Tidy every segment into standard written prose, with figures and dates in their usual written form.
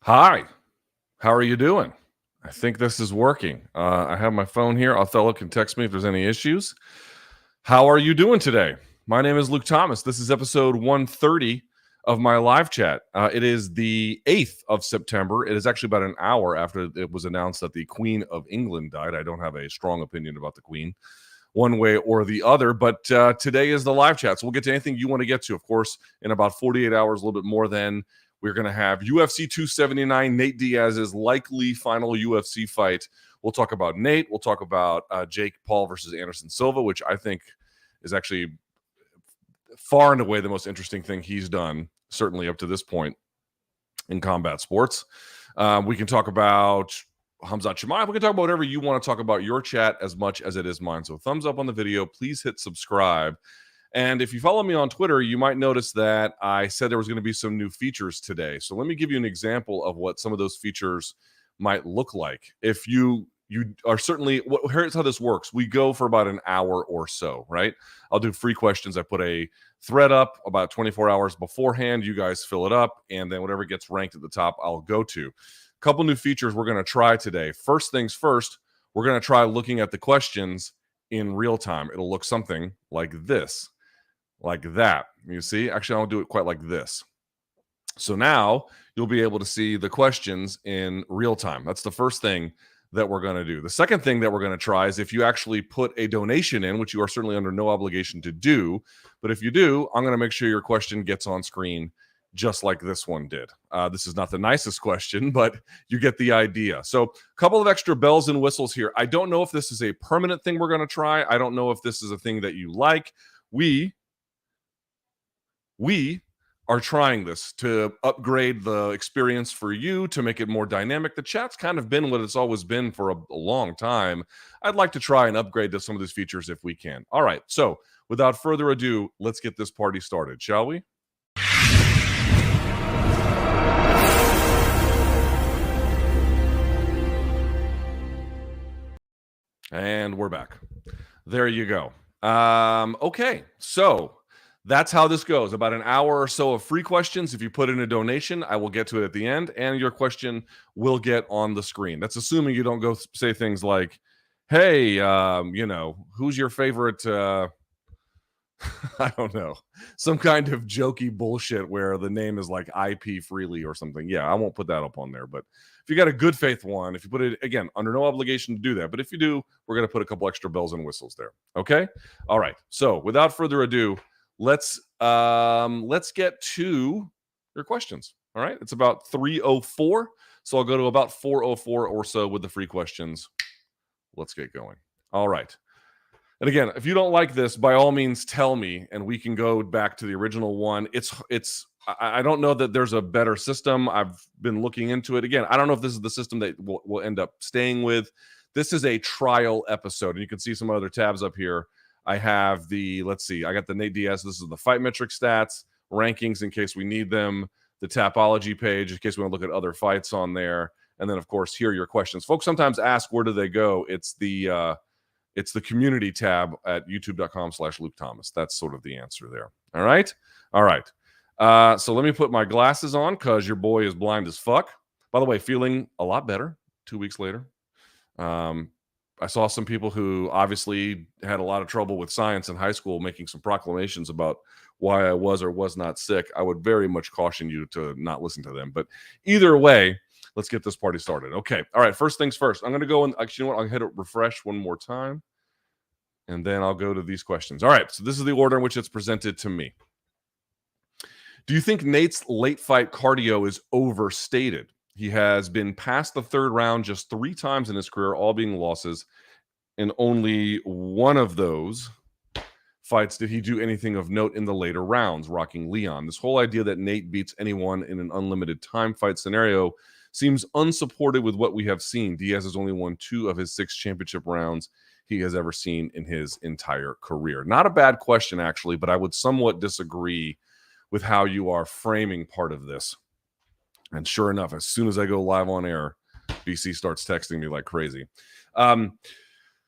Hi, how are you doing? I think this is working. I have my phone here. Othello can text me if there's any issues. How are you doing today? My name is Luke Thomas. This is episode 130 of my live chat. It is the 8th of September. It is actually about an hour after it was announced that the Queen of England died. I don't have a strong opinion about the Queen one way or the other, but today is the live chat. So we'll get to anything you want to get to. Of course, in about 48 hours, a little bit more than, we're going to have UFC 279, Nate Diaz's likely final UFC fight. We'll talk about Nate. We'll talk about Jake Paul versus Anderson Silva, which I think is actually far and away the most interesting thing he's done, certainly up to this point in combat sports. We can talk about Khamzat Chimaev. We can talk about whatever you want to talk about. Your chat as much as it is mine. So thumbs up on the video. Please hit subscribe. And if you follow me on Twitter, you might notice that I said there was going to be some new features today. So let me give you an example of what some of those features might look like. If you are certainly, here's how this works. We go for about an hour or so, right? I'll do free questions. I put a thread up about 24 hours beforehand. You guys fill it up, and then whatever gets ranked at the top, I'll go to. A couple new features we're going to try today. First things first, we're going to try looking at the questions in real time. It'll look something like this. Like that. You see? Actually, I'll do it quite like this. So now you'll be able to see the questions in real time. That's the first thing that we're going to do. The second thing that we're going to try is if you actually put a donation in, which you are certainly under no obligation to do, but if you do, I'm going to make sure your question gets on screen just like this one did. This is not the nicest question, but you get the idea. So a couple of extra bells and whistles here. I don't know if this is a permanent thing we're going to try. I don't know if this is a thing that you like. We are trying this to upgrade the experience for you, to make it more dynamic. The chat's kind of been what it's always been for a long time. I'd like to try and upgrade to some of these features if we can. All right, so without further ado, let's get this party started, shall we? And we're back. There you go. Okay, so that's how this goes. About an hour or so of free questions. If you put in a donation, I will get to it at the end, and your question will get on the screen. That's assuming you don't go say things like, hey, who's your favorite, I don't know, some kind of jokey bullshit where the name is like IP Freely or something. Yeah, I won't put that up on there. But if you got a good faith one, if you put it, again, under no obligation to do that. But if you do, we're going to put a couple extra bells and whistles there. Okay? All right. So without further ado, let's get to your questions. All right, it's about 3:04, so I'll go to about 4:04 or so with the free questions. Let's get going. All right, and again, if you don't like this, by all means tell me, and we can go back to the original one. I don't know that there's a better system. I've been looking into it. Again, I don't know if this is the system that we'll end up staying with. This is a trial episode, and you can see some other tabs up here. I have let's see, I got the Nate Diaz. This is the fight metric stats, rankings in case we need them, the Tapology page in case we want to look at other fights on there. And then, of course, here are your questions. Folks sometimes ask, where do they go? It's the community tab at youtube.com/Luke Thomas. That's sort of the answer there. All right. All right. So let me put my glasses on because your boy is blind as fuck. By the way, feeling a lot better 2 weeks later. I saw some people who obviously had a lot of trouble with science in high school making some proclamations about why I was or was not sick. I would very much caution you to not listen to them. But either way, let's get this party started. Okay. All right. First things first. I'm going to go and actually, you know what? I'll hit it refresh one more time. And then I'll go to these questions. All right. So this is the order in which it's presented to me. Do you think Nate's late fight cardio is overstated? He has been past the third round just 3 times in his career, all being losses. In only one of those fights did he do anything of note in the later rounds, rocking Leon. This whole idea that Nate beats anyone in an unlimited time fight scenario seems unsupported with what we have seen. Diaz has only won 2 of his 6 championship rounds he has ever seen in his entire career. Not a bad question, actually, but I would somewhat disagree with how you are framing part of this. And sure enough, as soon as I go live on air, BC starts texting me like crazy.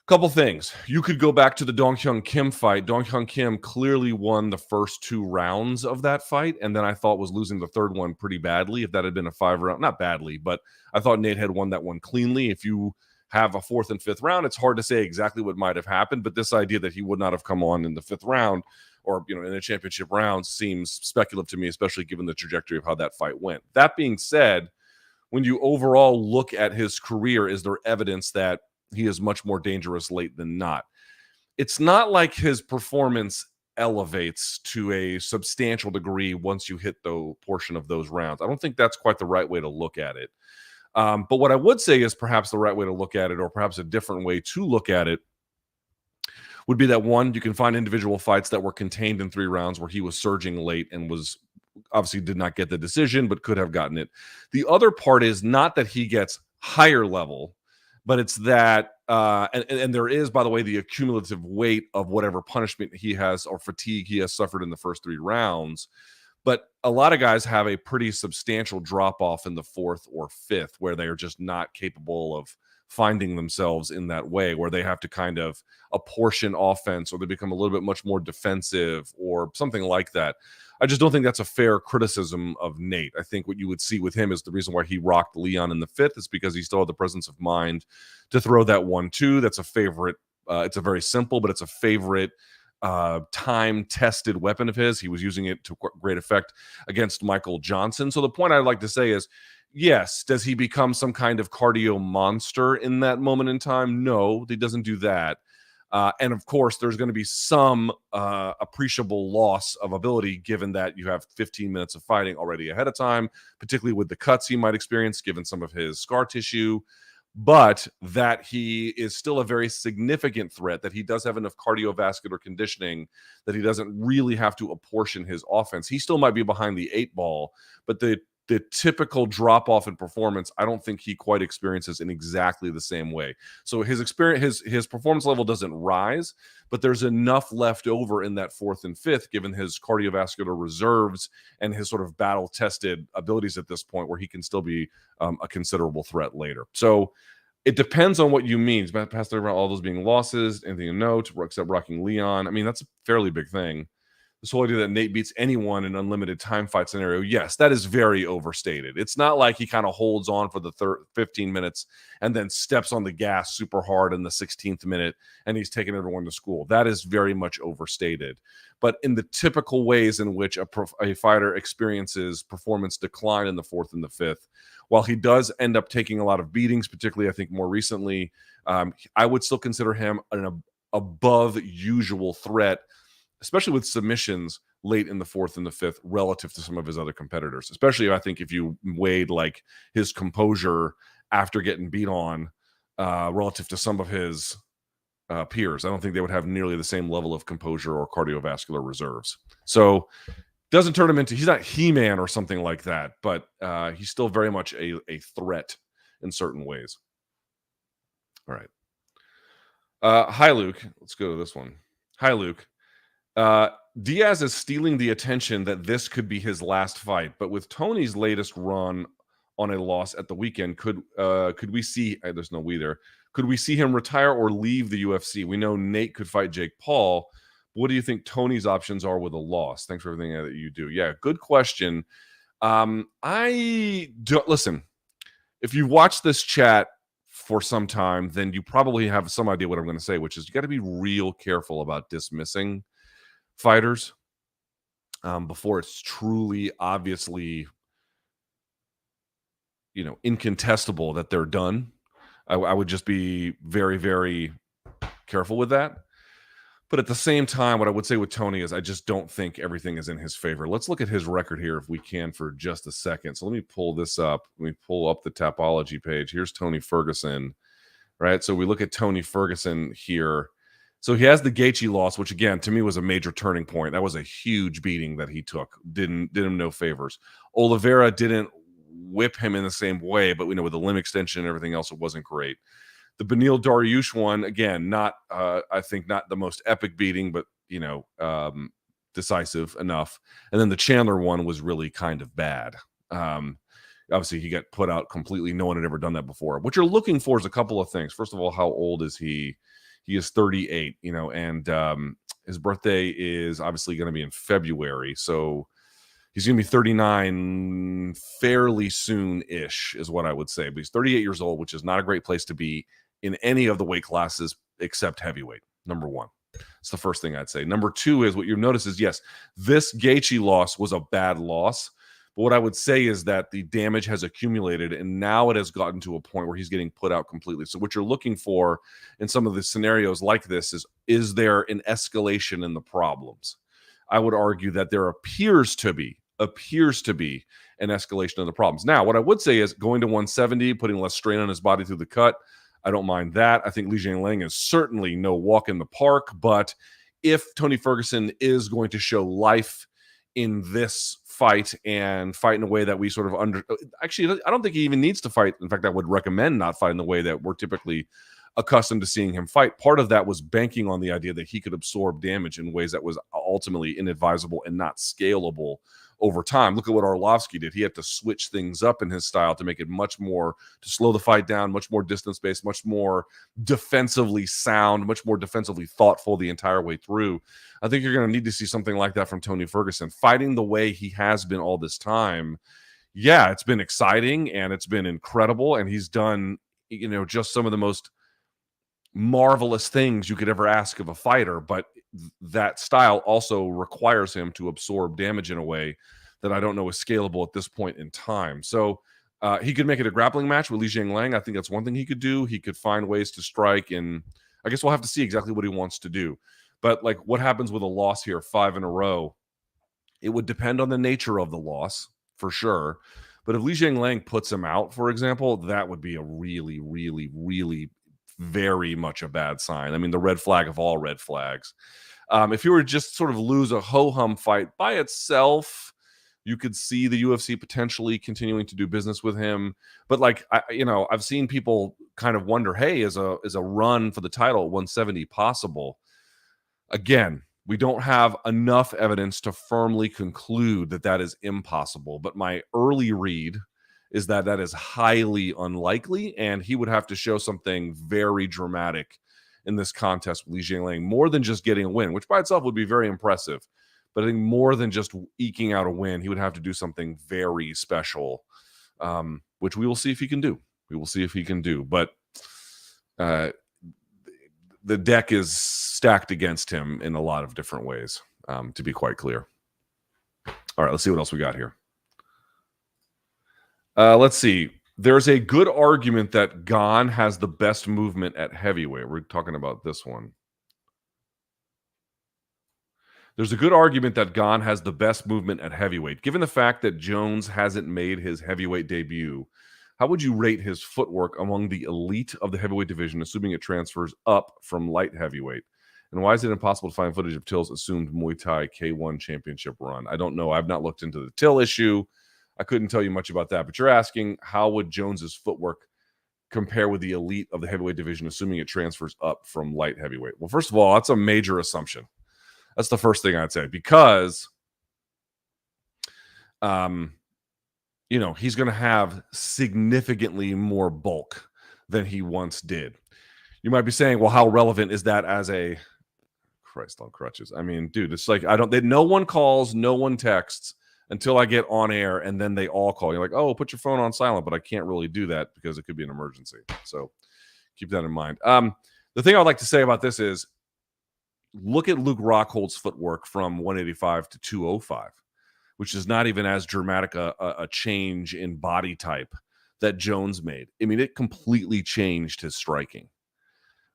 Couple things. You could go back to the Dong Hyun Kim fight. Dong Hyun Kim clearly won the first 2 rounds of that fight, and then I thought was losing the third one pretty badly. If that had been a 5-round, not badly, but I thought Nate had won that one cleanly. If you have a 4th and 5th round, it's hard to say exactly what might have happened, but this idea that he would not have come on in the 5th round or in a championship round seems speculative to me, especially given the trajectory of how that fight went. That being said, when you overall look at his career, is there evidence that he is much more dangerous late than not? It's not like his performance elevates to a substantial degree once you hit the portion of those rounds. I don't think that's quite the right way to look at it. But what I would say is perhaps the right way to look at it, or perhaps a different way to look at it, would be that, one, you can find individual fights that were contained in 3 rounds where he was surging late and was obviously did not get the decision, but could have gotten it. The other part is not that he gets higher level, but it's that, and there is, by the way, the accumulative weight of whatever punishment he has or fatigue he has suffered in the first 3 rounds. But a lot of guys have a pretty substantial drop-off in the 4th or 5th where they are just not capable of finding themselves in that way, where they have to kind of apportion offense, or they become a little bit much more defensive or something like that. I just don't think that's a fair criticism of Nate. I think what you would see with him is the reason why he rocked Leon in the 5th is because he still had the presence of mind to throw that 1-2. That's a favorite. It's a very simple, but it's a favorite time-tested weapon of his. He was using it to great effect against Michael Johnson. So the point I'd like to say is, yes, does he become some kind of cardio monster in that moment in time? No, he doesn't do that. And of course, there's going to be some appreciable loss of ability given that you have 15 minutes of fighting already ahead of time, particularly with the cuts he might experience given some of his scar tissue. But that he is still a very significant threat, that he does have enough cardiovascular conditioning that he doesn't really have to apportion his offense. He still might be behind the 8 ball, but the typical drop-off in performance, I don't think he quite experiences in exactly the same way. So his experience, his performance level doesn't rise, but there's enough left over in that 4th and 5th, given his cardiovascular reserves and his sort of battle-tested abilities at this point, where he can still be a considerable threat later. So it depends on what you mean. He's passed over all those being losses, anything to note, except rocking Leon. I mean, that's a fairly big thing. This whole idea that Nate beats anyone in unlimited time fight scenario, yes, that is very overstated. It's not like he kind of holds on for the 15 minutes and then steps on the gas super hard in the 16th minute and he's taking everyone to school. That is very much overstated. But in the typical ways in which a fighter experiences performance decline in the 4th and the 5th, while he does end up taking a lot of beatings, particularly I think more recently, I would still consider him an above usual threat, especially with submissions late in the 4th and the 5th relative to some of his other competitors. Especially, I think, if you weighed like his composure after getting beat on relative to some of his peers. I don't think they would have nearly the same level of composure or cardiovascular reserves. So doesn't turn him into, he's not He-Man or something like that, but he's still very much a threat in certain ways. All right. Hi, Luke. Let's go to this one. Hi, Luke. Diaz is stealing the attention that this could be his last fight, but with Tony's latest run on a loss at the weekend, could we see? There's no we there. Could we see him retire or leave the UFC? We know Nate could fight Jake Paul. What do you think Tony's options are with a loss? Thanks for everything that you do. Yeah, good question. I don't listen. If you've watched this chat for some time, then you probably have some idea what I'm going to say, which is you got to be real careful about dismissing fighters before it's truly obviously incontestable that they're done. I would just be very, very careful with that. But at the same time, what I would say with Tony is I just don't think everything is in his favor. Let's look at his record here if we can for just a second. So let me pull this up. Let me pull up the Tapology page. Here's Tony Ferguson, right? So we look at Tony Ferguson here. So he has the Gaethje loss, which again, to me was a major turning point. That was a huge beating that he took. Did him no favors. Oliveira didn't whip him in the same way, but with the limb extension and everything else, it wasn't great. The Beneil Dariush one, again, I think not the most epic beating, but decisive enough. And then the Chandler one was really kind of bad. Obviously, he got put out completely. No one had ever done that before. What you're looking for is a couple of things. First of all, how old is he? He is 38, and his birthday is obviously going to be in February. So he's going to be 39 fairly soon-ish is what I would say. But he's 38 years old, which is not a great place to be in any of the weight classes except heavyweight, number one. It's the first thing I'd say. Number two is what you'll notice is, yes, this Gaethje loss was a bad loss. But what I would say is that the damage has accumulated, and now it has gotten to a point where he's getting put out completely. So what you're looking for in some of the scenarios like this is there an escalation in the problems? I would argue that there appears to be an escalation of the problems. Now, what I would say is going to 170, putting less strain on his body through the cut, I don't mind that. I think Li Jingliang is certainly no walk in the park, but if Tony Ferguson is going to show life in this fight and fight in a way that we sort of actually, I don't think he even needs to fight. In fact, I would recommend not fighting the way that we're typically accustomed to seeing him fight. Part of that was banking on the idea that he could absorb damage in ways that was ultimately inadvisable and not scalable over time. Look at what Arlovsky did. He had to switch things up in his style to make it much more, to slow the fight down, much more distance-based, much more defensively sound, much more defensively thoughtful the entire way through. I think you're going to need to see something like that from Tony Ferguson. Fighting the way he has been all this time, yeah, it's been exciting and it's been incredible, and he's done, just some of the most marvelous things you could ever ask of a fighter, but that style also requires him to absorb damage in a way that I don't know is scalable at this point in time. So he could make it a grappling match with Li Jingliang. I think that's one thing he could do. He could find ways to strike, and I guess we'll have to see exactly what he wants to do. But like, what happens with a loss here, 5 in a row? It would depend on the nature of the loss, for sure. But if Li Jingliang puts him out, for example, that would be a really, really, really very much a bad sign. I mean, the red flag of all red flags. If you were just sort of lose a ho-hum fight by itself, you could see the UFC potentially continuing to do business with him. But like, I've seen people kind of wonder, hey, is a run for the title at 170 possible? Again, we don't have enough evidence to firmly conclude that is impossible. But my early read is that is highly unlikely, and he would have to show something very dramatic in this contest with Li Jingliang, more than just getting a win, which by itself would be very impressive. But I think more than just eking out a win, he would have to do something very special, which we will see if he can do. But the deck is stacked against him in a lot of different ways, to be quite clear. All right, let's see what else we got here. Let's see. There's a good argument that Gane has the best movement at heavyweight. We're talking about this one. There's a good argument that Gane has the best movement at heavyweight. Given the fact that Jones hasn't made his heavyweight debut, how would you rate his footwork among the elite of the heavyweight division, assuming it transfers up from light heavyweight? And why is it impossible to find footage of Till's assumed Muay Thai K1 championship run? I don't know. I've not looked into the Till issue. I couldn't tell you much about that, but you're asking how would Jones's footwork compare with the elite of the heavyweight division, assuming it transfers up from light heavyweight? Well, first of all, that's a major assumption. That's the first thing I'd say, because, he's going to have significantly more bulk than he once did. You might be saying, well, how relevant is that as a Christ on crutches? I mean, dude, it's like, no one calls, no one texts until I get on air, and then they all call. You're like, oh, put your phone on silent, but I can't really do that because it could be an emergency. So keep that in mind. The thing I'd like to say about this is, look at Luke Rockhold's footwork from 185 to 205, which is not even as dramatic a change in body type that Jones made. I mean, it completely changed his striking,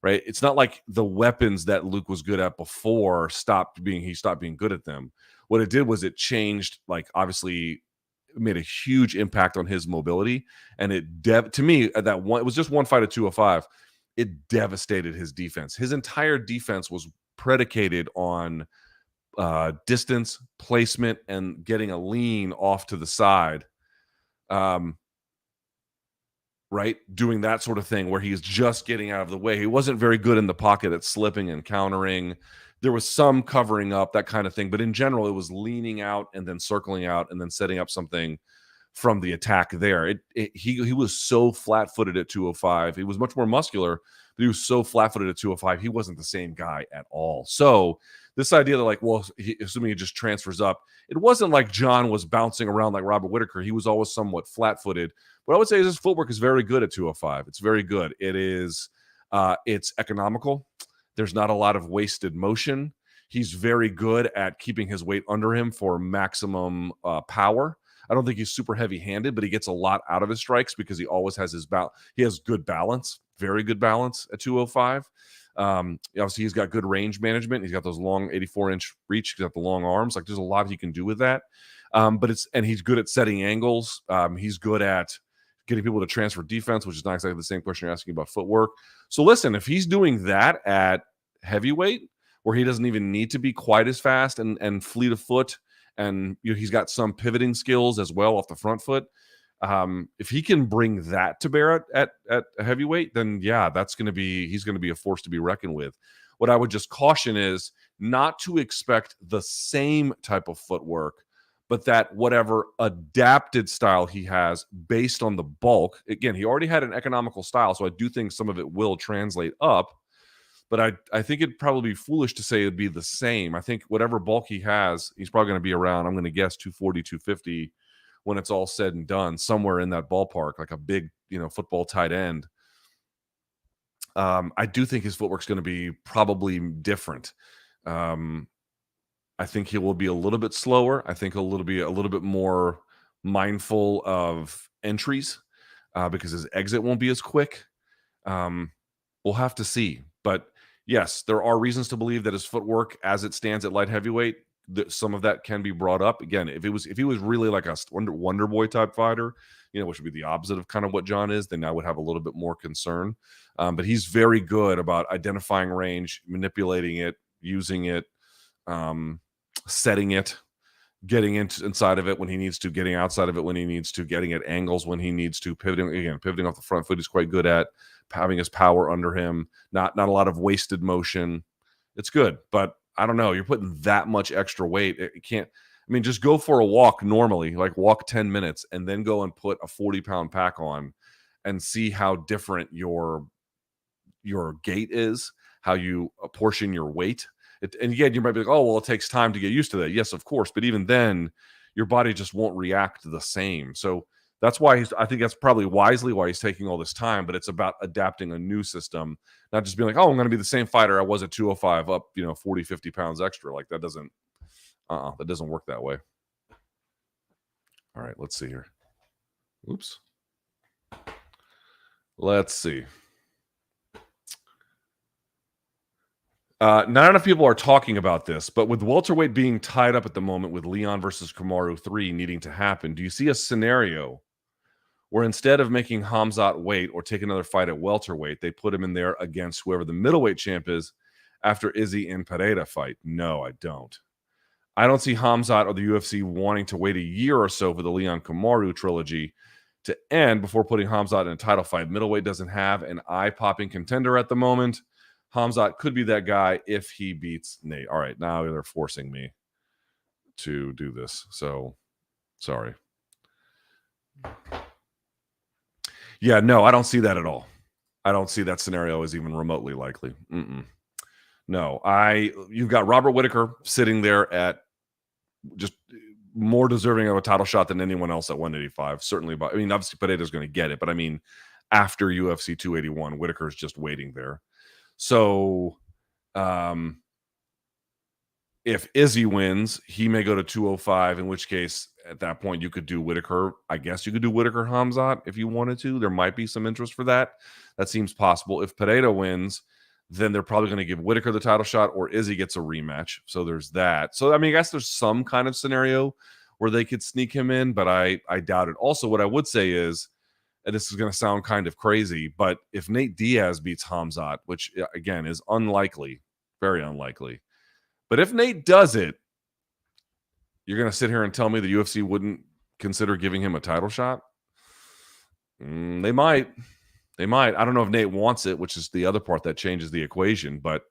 right? It's not like the weapons that Luke was good at before he stopped being good at them. What it did was it changed, like, obviously it made a huge impact on his mobility. And to me, at that one, it was just one fight at 205. It devastated his defense. His entire defense was predicated on distance, placement, and getting a lean off to the side. Right? Doing that sort of thing where he's just getting out of the way. He wasn't very good in the pocket at slipping and countering. There was some covering up, that kind of thing. But in general, it was leaning out and then circling out and then setting up something from the attack there. He was so flat-footed at 205. He was much more muscular, but he was so flat-footed at 205, he wasn't the same guy at all. So this idea that like, well, assuming he just transfers up, it wasn't like John was bouncing around like Robert Whitaker. He was always somewhat flat-footed. What I would say is his footwork is very good at 205. It's very good. It is, it's economical. There's not a lot of wasted motion. He's very good at keeping his weight under him for maximum power. I don't think he's super heavy-handed, but he gets a lot out of his strikes because he always has his he has good balance, very good balance at 205. Obviously, he's got good range management. He's got those long 84-inch reach. He's got the long arms. Like, there's a lot he can do with that. And he's good at setting angles. He's good at getting people to transfer defense, which is not exactly the same question you're asking about footwork. So listen, if he's doing that at heavyweight, where he doesn't even need to be quite as fast and fleet of foot, and he's got some pivoting skills as well off the front foot. If he can bring that to bear at heavyweight, then yeah, he's going to be a force to be reckoned with. What I would just caution is not to expect the same type of footwork, but that whatever adapted style he has based on the bulk. Again, he already had an economical style, so I do think some of it will translate up. But I think it'd probably be foolish to say it'd be the same. I think whatever bulk he has, he's probably going to be around, I'm going to guess 240, 250 when it's all said and done, somewhere in that ballpark, like a big, football tight end. I do think his footwork's going to be probably different. I think he will be a little bit slower. I think he'll be a little bit more mindful of entries because his exit won't be as quick. We'll have to see. But yes, there are reasons to believe that his footwork as it stands at light heavyweight, some of that can be brought up. Again, if he was really like a Wonder Boy type fighter, which would be the opposite of kind of what John is, then I would have a little bit more concern. But he's very good about identifying range, manipulating it, using it, setting it, getting inside of it when he needs to, getting outside of it when he needs to, getting at angles when he needs to, pivoting off the front foot he's quite good at, having his power under him, not a lot of wasted motion. It's good, but I don't know. You're putting that much extra weight. It can't. I mean, just go for a walk normally, like walk 10 minutes, and then go and put a 40-pound pack on and see how different your gait is, how you apportion your weight. And again, you might be like, oh, well, it takes time to get used to that. Yes, of course. But even then, your body just won't react the same. So that's why I think that's probably wisely why he's taking all this time. But it's about adapting a new system, not just being like, oh, I'm going to be the same fighter I was at 205 up, 40, 50 pounds extra. Like that doesn't work that way. All right, let's see here. Oops. Let's see. Not enough people are talking about this, but with welterweight being tied up at the moment with Leon versus Kamaru 3 needing to happen, do you see a scenario where instead of making Khamzat wait or take another fight at welterweight, they put him in there against whoever the middleweight champ is after Izzy and Pereira fight? No, I don't. I don't see Khamzat or the UFC wanting to wait a year or so for the Leon Kamaru trilogy to end before putting Khamzat in a title fight. Middleweight doesn't have an eye-popping contender at the moment. Khamzat could be that guy if he beats Nate. All right, now they're forcing me to do this. So, sorry. Yeah, no, I don't see that at all. I don't see that scenario as even remotely likely. No, you've got Robert Whitaker sitting there at just more deserving of a title shot than anyone else at 185. Certainly, obviously Pereira's going to get it, but I mean, after UFC 281, Whitaker's just waiting there. So, if Izzy wins, he may go to 205, in which case, at that point, you could do Whitaker. I guess you could do Whitaker Khamzat if you wanted to. There might be some interest for that. That seems possible. If Pereira wins, then they're probably going to give Whitaker the title shot or Izzy gets a rematch. So there's that. So, I guess there's some kind of scenario where they could sneak him in, but I doubt it. Also, what I would say is, and this is going to sound kind of crazy, but if Nate Diaz beats Khamzat, which again is unlikely, very unlikely, but if Nate does it, you're going to sit here and tell me the UFC wouldn't consider giving him a title shot? They might. I don't know if Nate wants it, which is the other part that changes the equation, but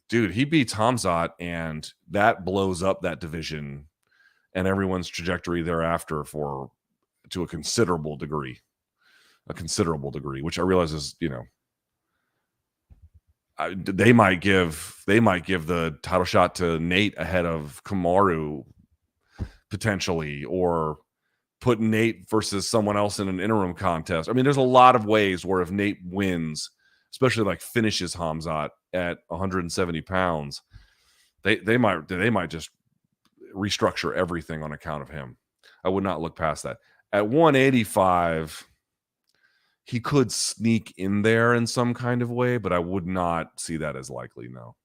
dude, he beats Khamzat and that blows up that division and everyone's trajectory thereafter to a considerable degree, which I realize is, they might give the title shot to Nate ahead of Kamaru potentially, or put Nate versus someone else in an interim contest. I mean, there's a lot of ways where if Nate wins, especially like finishes Khamzat at 170 pounds, they might just restructure everything on account of him. I would not look past that. At 185, he could sneak in there in some kind of way, but I would not see that as likely, no.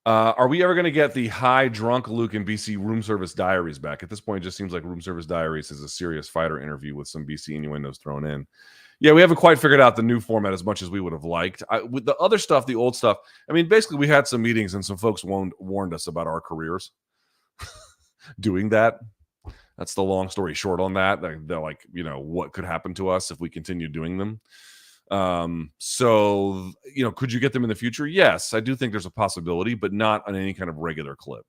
Are we ever going to get the high drunk Luke and BC room service diaries back? At this point, it just seems like room service diaries is a serious fighter interview with some BC innuendos thrown in. Yeah, we haven't quite figured out the new format as much as we would have liked. With the other stuff, the old stuff, I mean, basically we had some meetings and some folks warned us about our careers doing that. That's the long story short on that. They're like, what could happen to us if we continue doing them? So, could you get them in the future? Yes, I do think there's a possibility, but not on any kind of regular clip.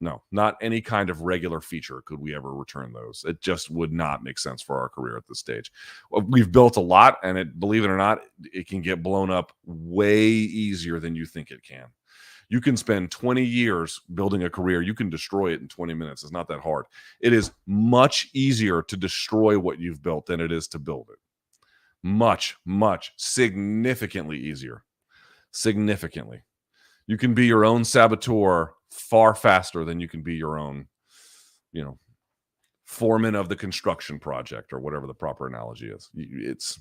No, not any kind of regular feature could we ever return those. It just would not make sense for our career at this stage. We've built a lot, and believe it or not, it can get blown up way easier than you think it can. You can spend 20 years building a career. You can destroy it in 20 minutes. It's not that hard. It is much easier to destroy what you've built than it is to build it. Much, significantly easier. Significantly. You can be your own saboteur far faster than you can be your own, foreman of the construction project, or whatever the proper analogy is. It's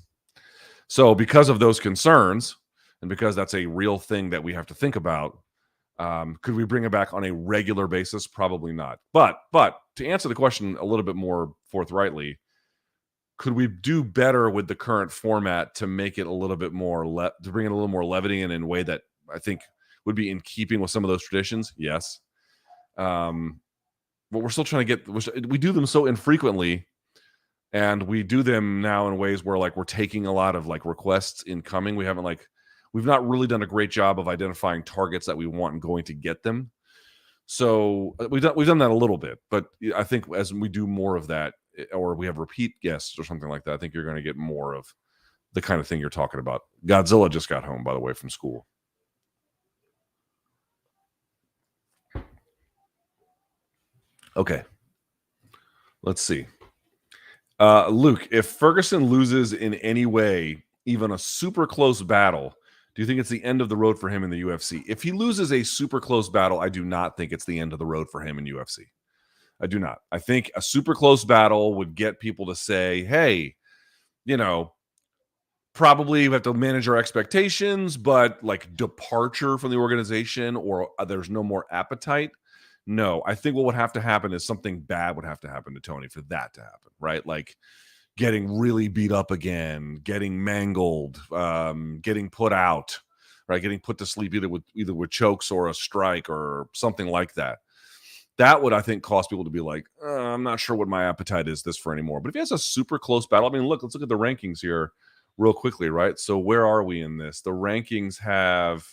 so because of those concerns, and because that's a real thing that we have to think about, could we bring it back on a regular basis? Probably not. But to answer the question a little bit more forthrightly, could we do better with the current format to make it a little bit more to bring in a little more levity in a way that I think would be in keeping with some of those traditions? Yes. But we're still trying to we do them so infrequently, and we do them now in ways where we're taking a lot of requests incoming. We've not really done a great job of identifying targets that we want and going to get them. So we've done that a little bit, but I think as we do more of that, or we have repeat guests or something like that, I think you're going to get more of the kind of thing you're talking about. Godzilla just got home, by the way, from school. Okay. Let's see. Luke, if Ferguson loses in any way, even a super close battle, do you think it's the end of the road for him in the UFC? If he loses a super close battle, I do not think it's the end of the road for him in UFC. I do not. I think a super close battle would get people to say, hey, probably we have to manage our expectations, but departure from the organization, or there's no more appetite. No, I think what would have to happen is something bad would have to happen to Tony for that to happen, right? Getting really beat up again, getting mangled, getting put out, right? Getting put to sleep either with chokes or a strike or something like that. That would, I think, cause people to be like, I'm not sure what my appetite is this for anymore. But if he has a super close battle, I mean, let's look at the rankings here real quickly, right? So where are we in this? The rankings have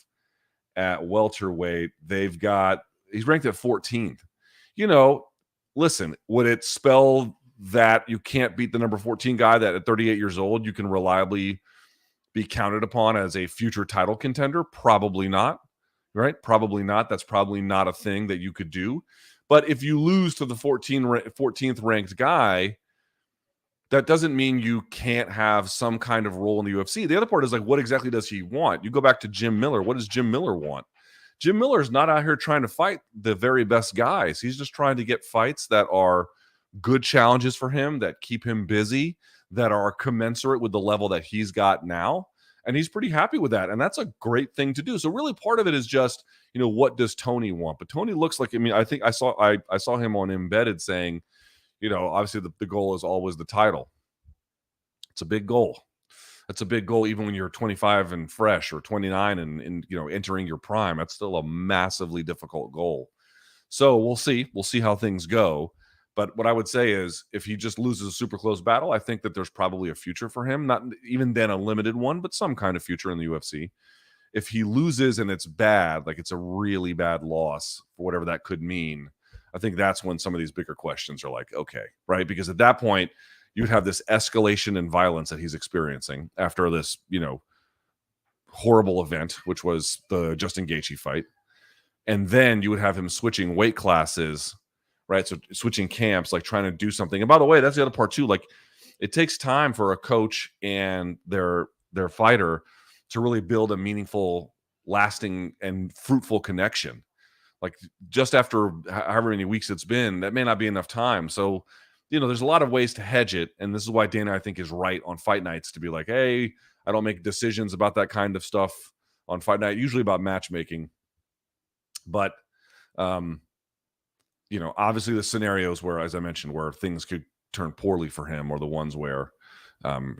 at welterweight, he's ranked at 14th. Listen, would it spell that you can't beat the number 14 guy that at 38 years old you can reliably be counted upon as a future title contender? Probably not, right? Probably not. That's probably not a thing that you could do. But if you lose to the 14th ranked guy, that doesn't mean you can't have some kind of role in the UFC. The other part is what exactly does he want? You go back to Jim Miller. What does Jim Miller want? Jim Miller's not out here trying to fight the very best guys. He's just trying to get fights that are good challenges for him, that keep him busy, that are commensurate with the level that he's got now. And he's pretty happy with that. And that's a great thing to do. So really part of it is just, what does Tony want? But Tony looks like, I think I saw him on Embedded saying, obviously the goal is always the title. It's a big goal. That's a big goal, even when you're 25 and fresh, or 29 and entering your prime. That's still a massively difficult goal. So we'll see. We'll see how things go. But what I would say is, if he just loses a super close battle, I think that there's probably a future for him. Not even then a limited one, but some kind of future in the UFC. If he loses and it's bad, it's a really bad loss for whatever that could mean, I think that's when some of these bigger questions are okay, right? Because at that point, you'd have this escalation in violence that he's experiencing after this, horrible event, which was the Justin Gaethje fight. And then you would have him switching weight classes, right? So switching camps, like trying to do something. And by the way, that's the other part too. Like, it takes time for a coach and their fighter to really build a meaningful, lasting, and fruitful connection. Like, just after however many weeks it's been, that may not be enough time. So, there's a lot of ways to hedge it. And this is why Dana, I think, is right on fight nights to be like, hey, I don't make decisions about that kind of stuff on fight night, usually about matchmaking. But, obviously the scenarios where, as I mentioned, where things could turn poorly for him, or the ones where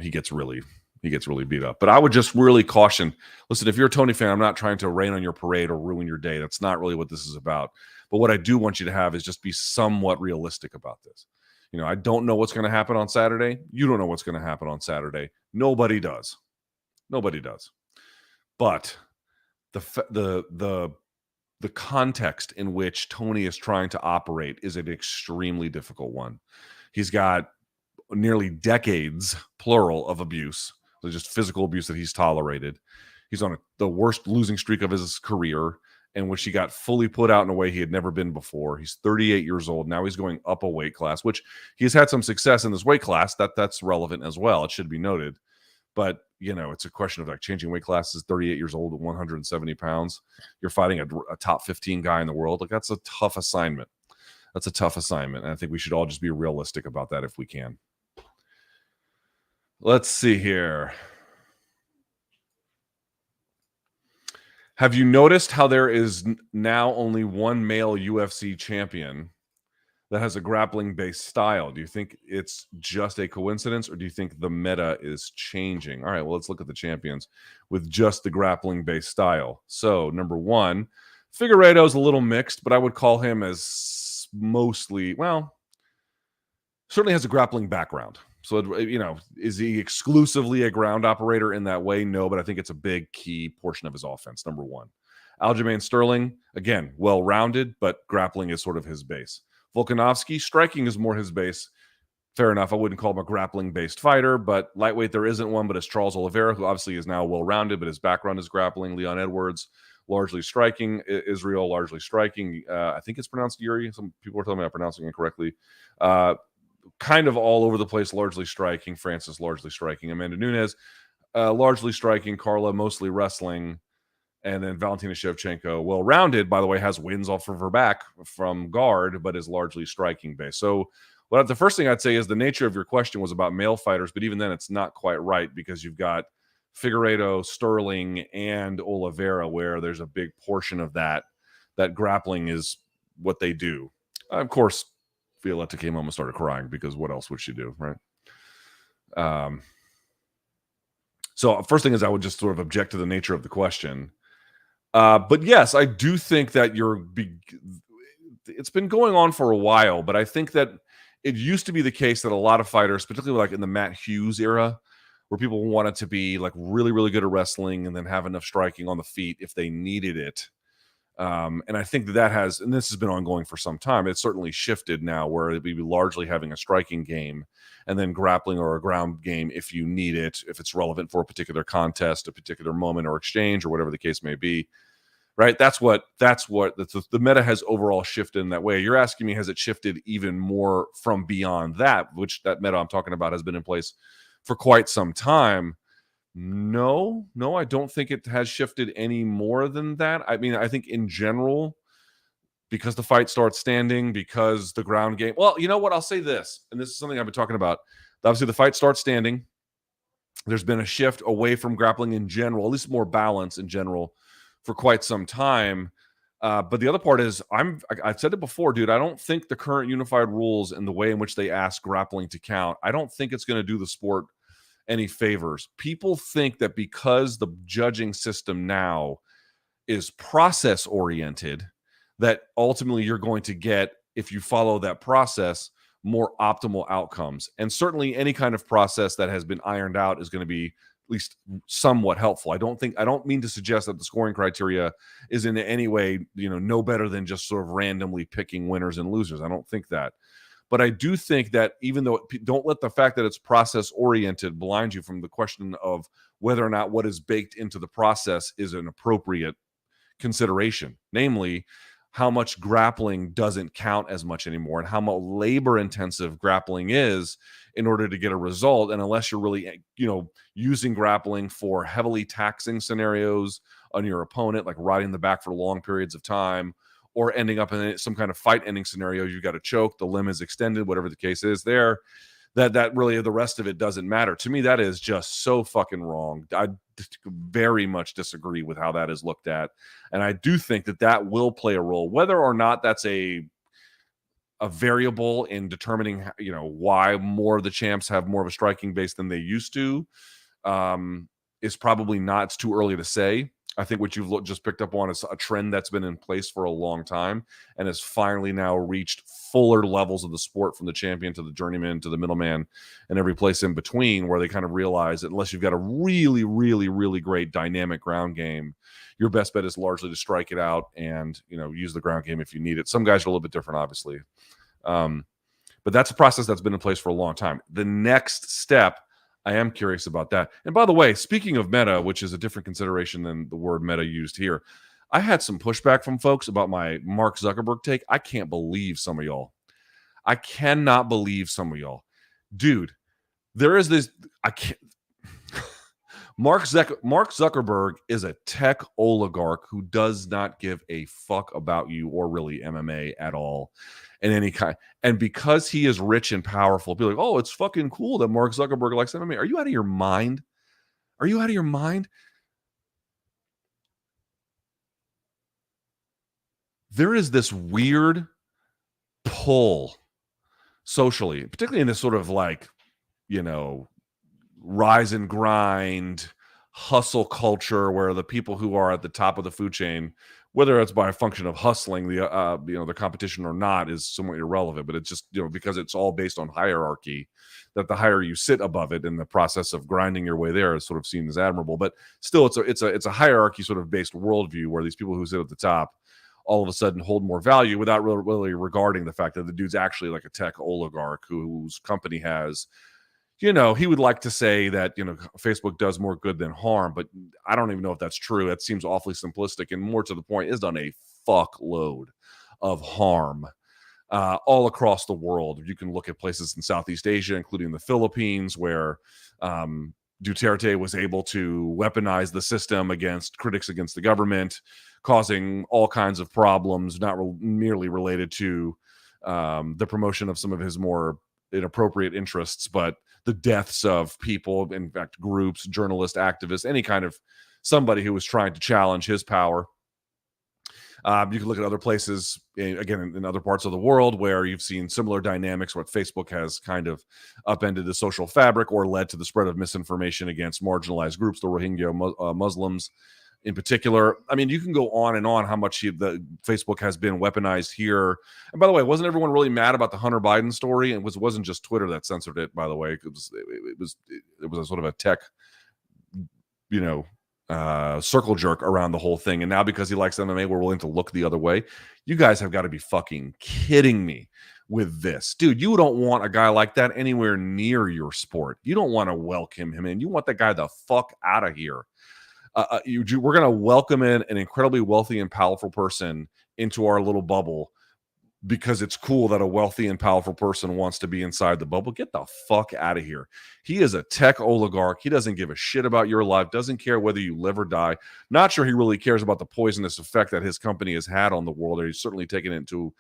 he gets really beat up. But I would just really caution, listen, if you're a Tony fan, I'm not trying to rain on your parade or ruin your day. That's not really what this is about. But what I do want you to have is just be somewhat realistic about this. I don't know what's going to happen on Saturday. You don't know what's going to happen on Saturday. Nobody does. But the context in which Tony is trying to operate is an extremely difficult one. He's got nearly decades, plural, of abuse. So just physical abuse that he's tolerated. He's on the worst losing streak of his career, in which he got fully put out in a way he had never been before. He's 38 years old. Now he's going up a weight class, which he's had some success in this weight class. That's relevant as well. It should be noted. But, it's a question of like changing weight classes, 38 years old at 170 pounds. You're fighting a top 15 guy in the world. Like, that's a tough assignment. And I think we should all just be realistic about that if we can. Let's see here. Have you noticed how there is now only one male UFC champion that has a grappling-based style? Do you think it's just a coincidence, or do you think the meta is changing? All right, well, let's look at the champions with just the grappling-based style. So, number one, Figueiredo's a little mixed, but I would call him as mostly, certainly has a grappling background. So, is he exclusively a ground operator in that way? No, but I think it's a big key portion of his offense, number one. Aljamain Sterling, again, well-rounded, but grappling is sort of his base. Volkanovski, striking is more his base. Fair enough. I wouldn't call him a grappling-based fighter, but lightweight there isn't one, but it's Charles Oliveira, who obviously is now well-rounded, but his background is grappling. Leon Edwards, largely striking. Israel, largely striking. I think it's pronounced Yuri. Some people are telling me I'm pronouncing it correctly. Kind of all over the place, largely striking. Francis, largely striking. Amanda Nunes, largely striking. Carla, mostly wrestling. And then Valentina Shevchenko, well-rounded, by the way, has wins off of her back from guard, but is largely striking based. So the first thing I'd say is the nature of your question was about male fighters, but even then it's not quite right, because you've got Figueiredo, Sterling, and Oliveira, where there's a big portion of that grappling is what they do. Of course, Violetta came home and started crying, because what else would she do, right? So first thing is I would just sort of object to the nature of the question. But yes, I do think that it's been going on for a while, but I think that it used to be the case that a lot of fighters, particularly like in the Matt Hughes era, where people wanted to be like really, really good at wrestling and then have enough striking on the feet if they needed it. And I think that has, and this has been ongoing for some time, it's certainly shifted now, where it'd be largely having a striking game and then grappling or a ground game if you need it, if it's relevant for a particular contest, a particular moment or exchange, or whatever the case may be. Right? That's what the meta has overall shifted in that way. You're asking me, has it shifted even more from beyond that, which that meta I'm talking about has been in place for quite some time? No, I don't think it has shifted any more than that. I mean, I think in general, because the fight starts standing, because the ground game, well, you know what? I'll say this, and this is something I've been talking about. Obviously, the fight starts standing. There's been a shift away from grappling in general, at least more balance in general, for quite some time. But the other part is, I've said it before, dude, I don't think the current unified rules and the way in which they ask grappling to count, I don't think it's going to do the sport any favors. People think that because the judging system now is process oriented, that ultimately you're going to get, if you follow that process, more optimal outcomes. And certainly any kind of process that has been ironed out is going to be at least somewhat helpful. I don't mean to suggest that the scoring criteria is in any way, no better than just sort of randomly picking winners and losers. I don't think that. But I do think that even though don't let the fact that it's process oriented blind you from the question of whether or not what is baked into the process is an appropriate consideration, namely how much grappling doesn't count as much anymore and how much labor intensive grappling is in order to get a result. And unless you're really, using grappling for heavily taxing scenarios on your opponent, like riding the back for long periods of time, or ending up in some kind of fight ending scenario, you got to choke, the limb is extended, whatever the case is there, that really the rest of it doesn't matter. To me, that is just so fucking wrong. I very much disagree with how that is looked at. And I do think that will play a role, whether or not that's a variable in determining, why more of the champs have more of a striking base than they used to, is probably not. It's too early to say. I think what you've just picked up on is a trend that's been in place for a long time and has finally now reached fuller levels of the sport, from the champion to the journeyman to the middleman and every place in between, where they kind of realize that unless you've got a really, really, really great dynamic ground game, your best bet is largely to strike it out and, use the ground game if you need it. Some guys are a little bit different, obviously. But that's a process that's been in place for a long time. The next step, I am curious about that. And by the way, speaking of meta, which is a different consideration than the word meta used here, I had some pushback from folks about my Mark Zuckerberg take. I can't believe some of y'all. I cannot believe some of y'all. Dude, there is this, I can't. Mark Zuckerberg is a tech oligarch who does not give a fuck about you or really MMA at all in any kind. And because he is rich and powerful, be like, oh, it's fucking cool that Mark Zuckerberg likes MMA. Are you out of your mind? Are you out of your mind? There is this weird pull socially, particularly in this sort of like, rise and grind hustle culture, where the people who are at the top of the food chain, whether it's by a function of hustling the competition or not, is somewhat irrelevant. But it's just, because it's all based on hierarchy, that the higher you sit above it in the process of grinding your way there is sort of seen as admirable. But still, it's a hierarchy sort of based worldview, where these people who sit at the top all of a sudden hold more value without really regarding the fact that the dude's actually like a tech oligarch whose company has, he would like to say that, Facebook does more good than harm, but I don't even know if that's true. That seems awfully simplistic, and more to the point, is done a fuckload of harm all across the world. You can look at places in Southeast Asia, including the Philippines, where Duterte was able to weaponize the system against critics against the government, causing all kinds of problems, not merely related to the promotion of some of his more inappropriate interests, but the deaths of people, in fact, groups, journalists, activists, any kind of somebody who was trying to challenge his power. You can look at other places, again, in other parts of the world, where you've seen similar dynamics, where Facebook has kind of upended the social fabric or led to the spread of misinformation against marginalized groups, the Rohingya Muslims in particular. I mean, you can go on and on how much the Facebook has been weaponized here. And by the way, wasn't everyone really mad about the Hunter Biden story? And it wasn't just Twitter that censored it, by the way. It was a sort of a tech, circle jerk around the whole thing. And now, because he likes MMA, we're willing to look the other way. You guys have got to be fucking kidding me with this. Dude, you don't want a guy like that anywhere near your sport. You don't want to welcome him in. You want that guy the fuck out of here. We're going to welcome in an incredibly wealthy and powerful person into our little bubble because it's cool that a wealthy and powerful person wants to be inside the bubble. Get the fuck out of here. He is a tech oligarch. He doesn't give a shit about your life, doesn't care whether you live or die. Not sure he really cares about the poisonous effect that his company has had on the world. He's certainly taken it into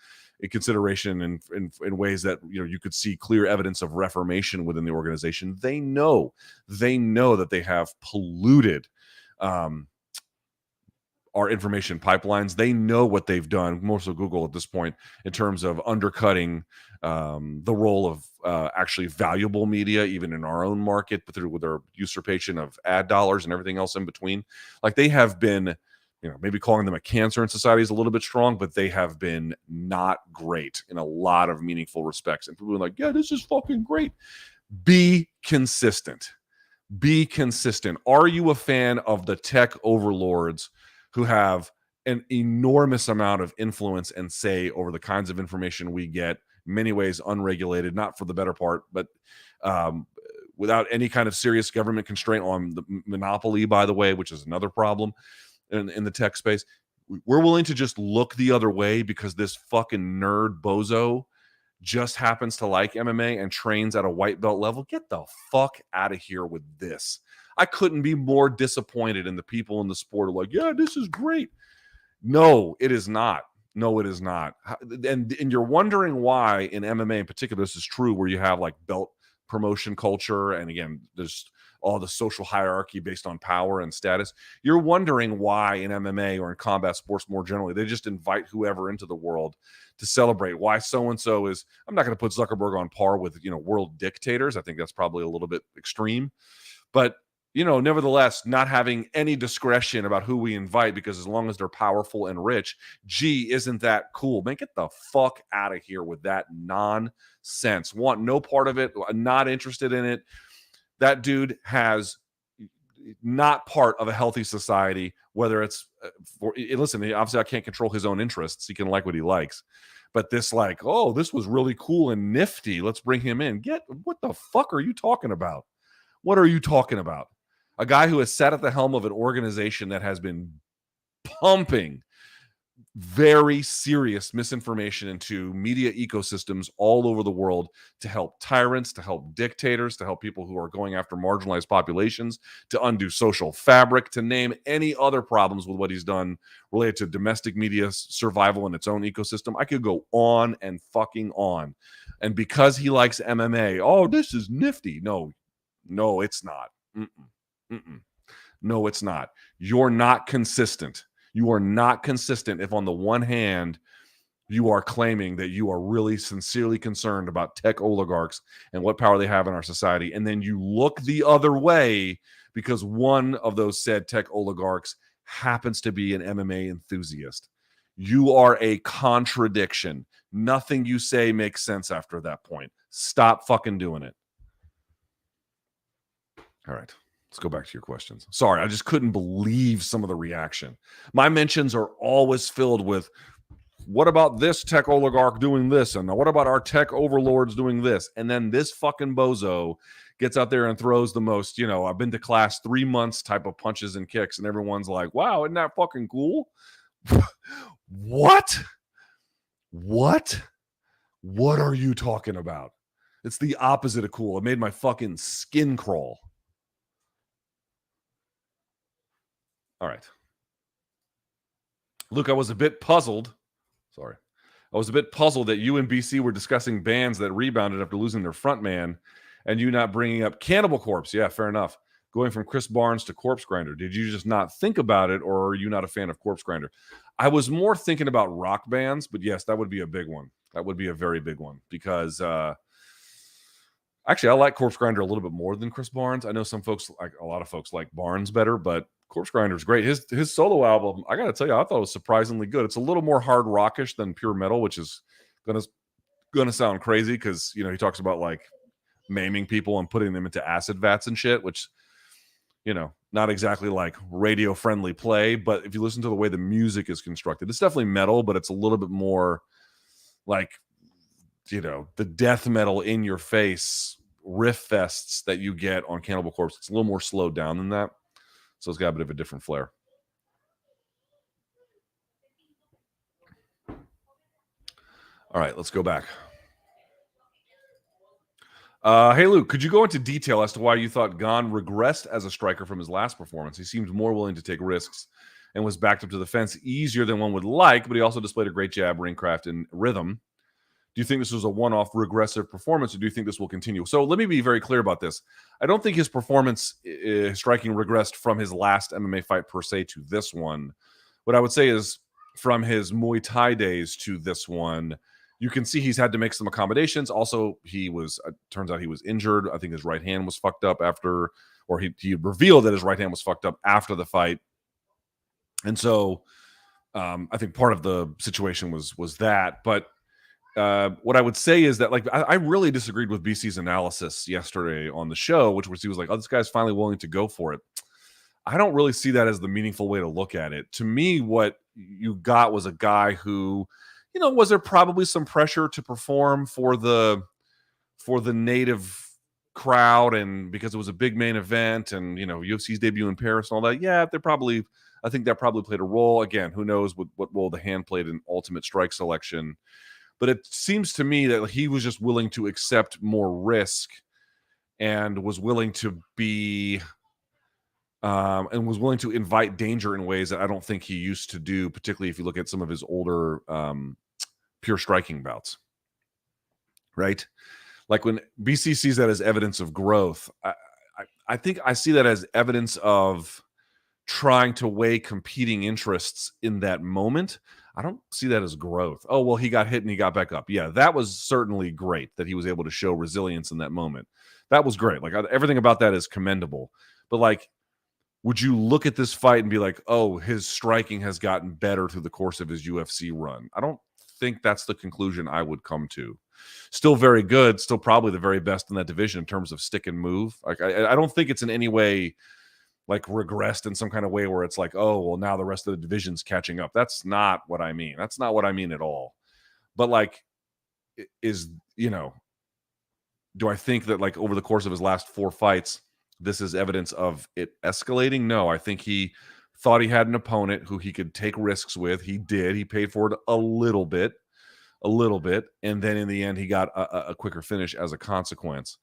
consideration in ways that you could see clear evidence of reformation within the organization. They know that they have polluted our information pipelines. They know what they've done, more so Google at this point, in terms of undercutting the role of actually valuable media, even in our own market, but with their usurpation of ad dollars and everything else in between. Like, they have been, maybe calling them a cancer in society is a little bit strong, but they have been not great in a lot of meaningful respects. And people are like, yeah, this is fucking great. Be consistent. Be consistent. Are you a fan of the tech overlords who have an enormous amount of influence and say over the kinds of information we get many ways unregulated, not for the better part, but without any kind of serious government constraint on the monopoly, by the way, which is another problem in the tech space. We're willing to just look the other way because this fucking nerd bozo just happens to like MMA and trains at a white belt level. Get the fuck out of here with this. I couldn't be more disappointed in the people in the sport who are like, yeah, this is great. No, it is not. No, it is not. And you're wondering why in MMA in particular, this is true, where you have like belt promotion culture. And again, there's all the social hierarchy based on power and status. You're wondering why in MMA or in combat sports more generally, they just invite whoever into the world to celebrate. Why so-and-so is, I'm not going to put Zuckerberg on par with, world dictators. I think that's probably a little bit extreme. But, nevertheless, not having any discretion about who we invite, because as long as they're powerful and rich, gee, isn't that cool? Man, get the fuck out of here with that nonsense. Want no part of it, not interested in it. That dude has not part of a healthy society, whether it's listen, obviously I can't control his own interests. He can like what he likes. But this this was really cool and nifty, let's bring him in. What the fuck are you talking about? What are you talking about? A guy who has sat at the helm of an organization that has been pumping very serious misinformation into media ecosystems all over the world to help tyrants, to help dictators, to help people who are going after marginalized populations, to undo social fabric, to name any other problems with what he's done related to domestic media survival in its own ecosystem. I could go on and fucking on. And because he likes MMA, this is nifty. No, it's not. No, it's not. You're not consistent. You are not consistent if on the one hand, you are claiming that you are really sincerely concerned about tech oligarchs and what power they have in our society, and then you look the other way because one of those said tech oligarchs happens to be an MMA enthusiast. You are a contradiction. Nothing you say makes sense after that point. Stop fucking doing it. All right. Let's go back to your questions. Sorry, I just couldn't believe some of the reaction. My mentions are always filled with, what about this tech oligarch doing this? And what about our tech overlords doing this? And then this fucking bozo gets out there and throws the most, I've been to class 3 months type of punches and kicks. And everyone's like, wow, isn't that fucking cool? What? What are you talking about? It's the opposite of cool. It made my fucking skin crawl. All right. Luke, I was a bit puzzled. Sorry. I was a bit puzzled that you and BC were discussing bands that rebounded after losing their front man and you not bringing up Cannibal Corpse. Yeah, fair enough. Going from Chris Barnes to Corpse Grinder. Did you just not think about it, or are you not a fan of Corpse Grinder? I was more thinking about rock bands, but yes, that would be a big one. That would be a very big one because actually I like Corpse Grinder a little bit more than Chris Barnes. I know a lot of folks like Barnes better, but Corpse Grinder is great. His solo album, I got to tell you, I thought it was surprisingly good. It's a little more hard rockish than pure metal, which is gonna sound crazy because he talks about like maiming people and putting them into acid vats and shit, which not exactly like radio friendly play. But if you listen to the way the music is constructed, it's definitely metal, but it's a little bit more like the death metal in your face riff fests that you get on Cannibal Corpse. It's a little more slowed down than that. So it's got a bit of a different flair. All right, let's go back. Hey, Luke, could you go into detail as to why you thought Gane regressed as a striker from his last performance? He seemed more willing to take risks and was backed up to the fence easier than one would like, but he also displayed a great jab, ring craft, and rhythm. Do you think this was a one-off regressive performance, or do you think this will continue? So let me be very clear about this. I don't think his performance striking regressed from his last MMA fight per se to this one. What I would say is from his Muay Thai days to this one, you can see he's had to make some accommodations. Also, turns out he was injured. I think his right hand was fucked up after, or he revealed that his right hand was fucked up after the fight. And so I think part of the situation was that. But what I would say is that I really disagreed with BC's analysis yesterday on the show, which was he was like, oh, this guy's finally willing to go for it. I don't really see that as the meaningful way to look at it. To me, what you got was a guy who, was there probably some pressure to perform for the native crowd, and because it was a big main event, and UFC's debut in Paris and all that? Yeah, I think that probably played a role. Again, who knows what role the hand played in ultimate strike selection. But it seems to me that he was just willing to accept more risk and was willing to be and was willing to invite danger in ways that I don't think he used to do, particularly if you look at some of his older pure striking bouts, right? Like when BC sees that as evidence of growth, I think I see that as evidence of trying to weigh competing interests in that moment. I don't see that as growth. Oh, well, he got hit and he got back up. Yeah, that was certainly great that he was able to show resilience in that moment. That was great. Like, everything about that is commendable. But like, would you look at this fight and be like, oh, his striking has gotten better through the course of his UFC run? I don't think that's the conclusion I would come to. Still very good, still probably the very best in that division in terms of stick and move. Like, I don't think it's in any way like regressed in some kind of way where it's like, oh, well, now the rest of the division's catching up. That's not what I mean. That's not what I mean at all. But like, do I think that like over the course of his last 4 fights, this is evidence of it escalating? No, I think he thought he had an opponent who he could take risks with. He did. He paid for it a little bit. And then in the end, he got a quicker finish as a consequence.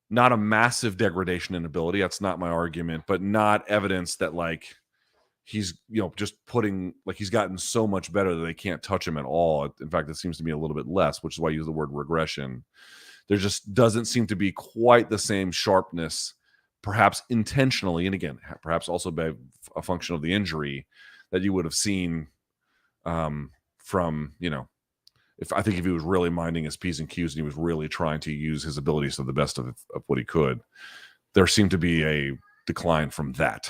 Not a massive degradation in ability. That's not my argument, but not evidence that like he's, just putting, like he's gotten so much better that they can't touch him at all. In fact, it seems to be a little bit less, which is why I use the word regression. There just doesn't seem to be quite the same sharpness, perhaps intentionally, and again, perhaps also by a function of the injury, that you would have seen from, if he was really minding his P's and Q's and he was really trying to use his abilities to the best of what he could. There seemed to be a decline from that.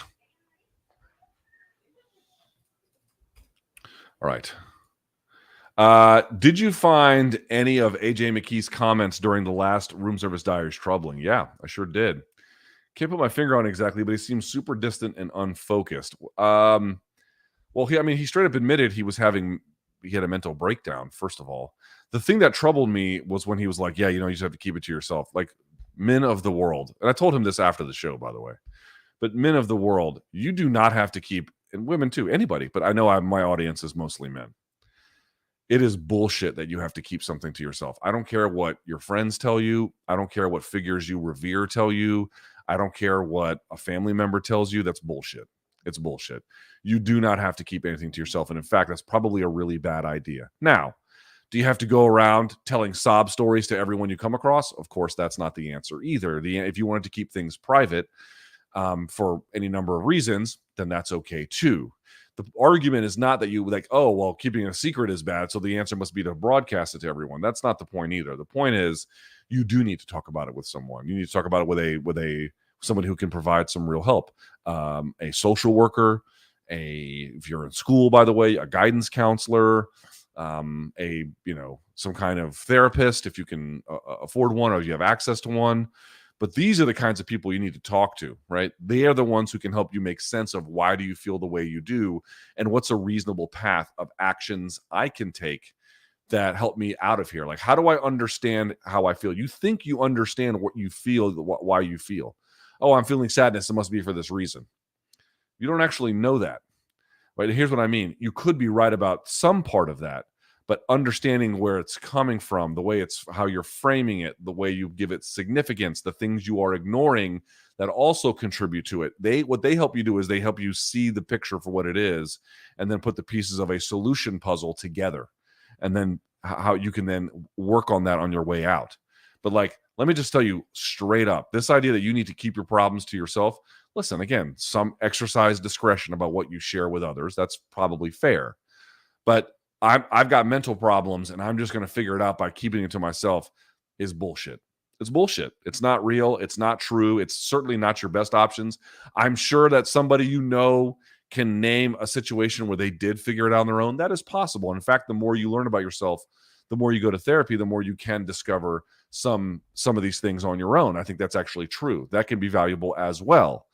All right. Did you find any of AJ McKee's comments during the last Room Service Diaries troubling? Yeah, I sure did. Can't put my finger on it exactly, but he seems super distant and unfocused. Well, he straight up admitted he had a mental breakdown, first of all. The thing that troubled me was when he was like, yeah, you just have to keep it to yourself. Like, men of the world, and I told him this after the show, by the way, but men of the world, you do not have to keep, and women too, anybody, but I know my audience is mostly men. It is bullshit that you have to keep something to yourself. I don't care what your friends tell you. I don't care what figures you revere tell you. I don't care what a family member tells you. That's bullshit. It's bullshit. You do not have to keep anything to yourself. And in fact, that's probably a really bad idea. Now, do you have to go around telling sob stories to everyone you come across? Of course, that's not the answer either. If you wanted to keep things private for any number of reasons, then that's okay too. The argument is not that you like, oh, well, keeping a secret is bad, so the answer must be to broadcast it to everyone. That's not the point either. The point is you do need to talk about it with someone. You need to talk about it with somebody who can provide some real help. A social worker, if you're in school, by the way, a guidance counselor, some kind of therapist, if you can afford one or you have access to one. But these are the kinds of people you need to talk to, right? They are the ones who can help you make sense of why do you feel the way you do and what's a reasonable path of actions I can take that help me out of here. Like, how do I understand how I feel? You think you understand what you feel, why you feel. Oh, I'm feeling sadness. It must be for this reason. You don't actually know that. Right? Here's what I mean. You could be right about some part of that, but understanding where it's coming from, the way it's how you're framing it, the way you give it significance, the things you are ignoring that also contribute to it. What they help you do is they help you see the picture for what it is and then put the pieces of a solution puzzle together. And then how you can then work on that on your way out. But like, let me just tell you straight up, this idea that you need to keep your problems to yourself, listen, again, some exercise discretion about what you share with others. That's probably fair. But I've got mental problems and I'm just going to figure it out by keeping it to myself is bullshit. It's bullshit. It's not real. It's not true. It's certainly not your best options. I'm sure that somebody can name a situation where they did figure it out on their own. That is possible. And in fact, the more you learn about yourself, the more you go to therapy, the more you can discover some of these things on your own. I think that's actually true. That can be valuable as well.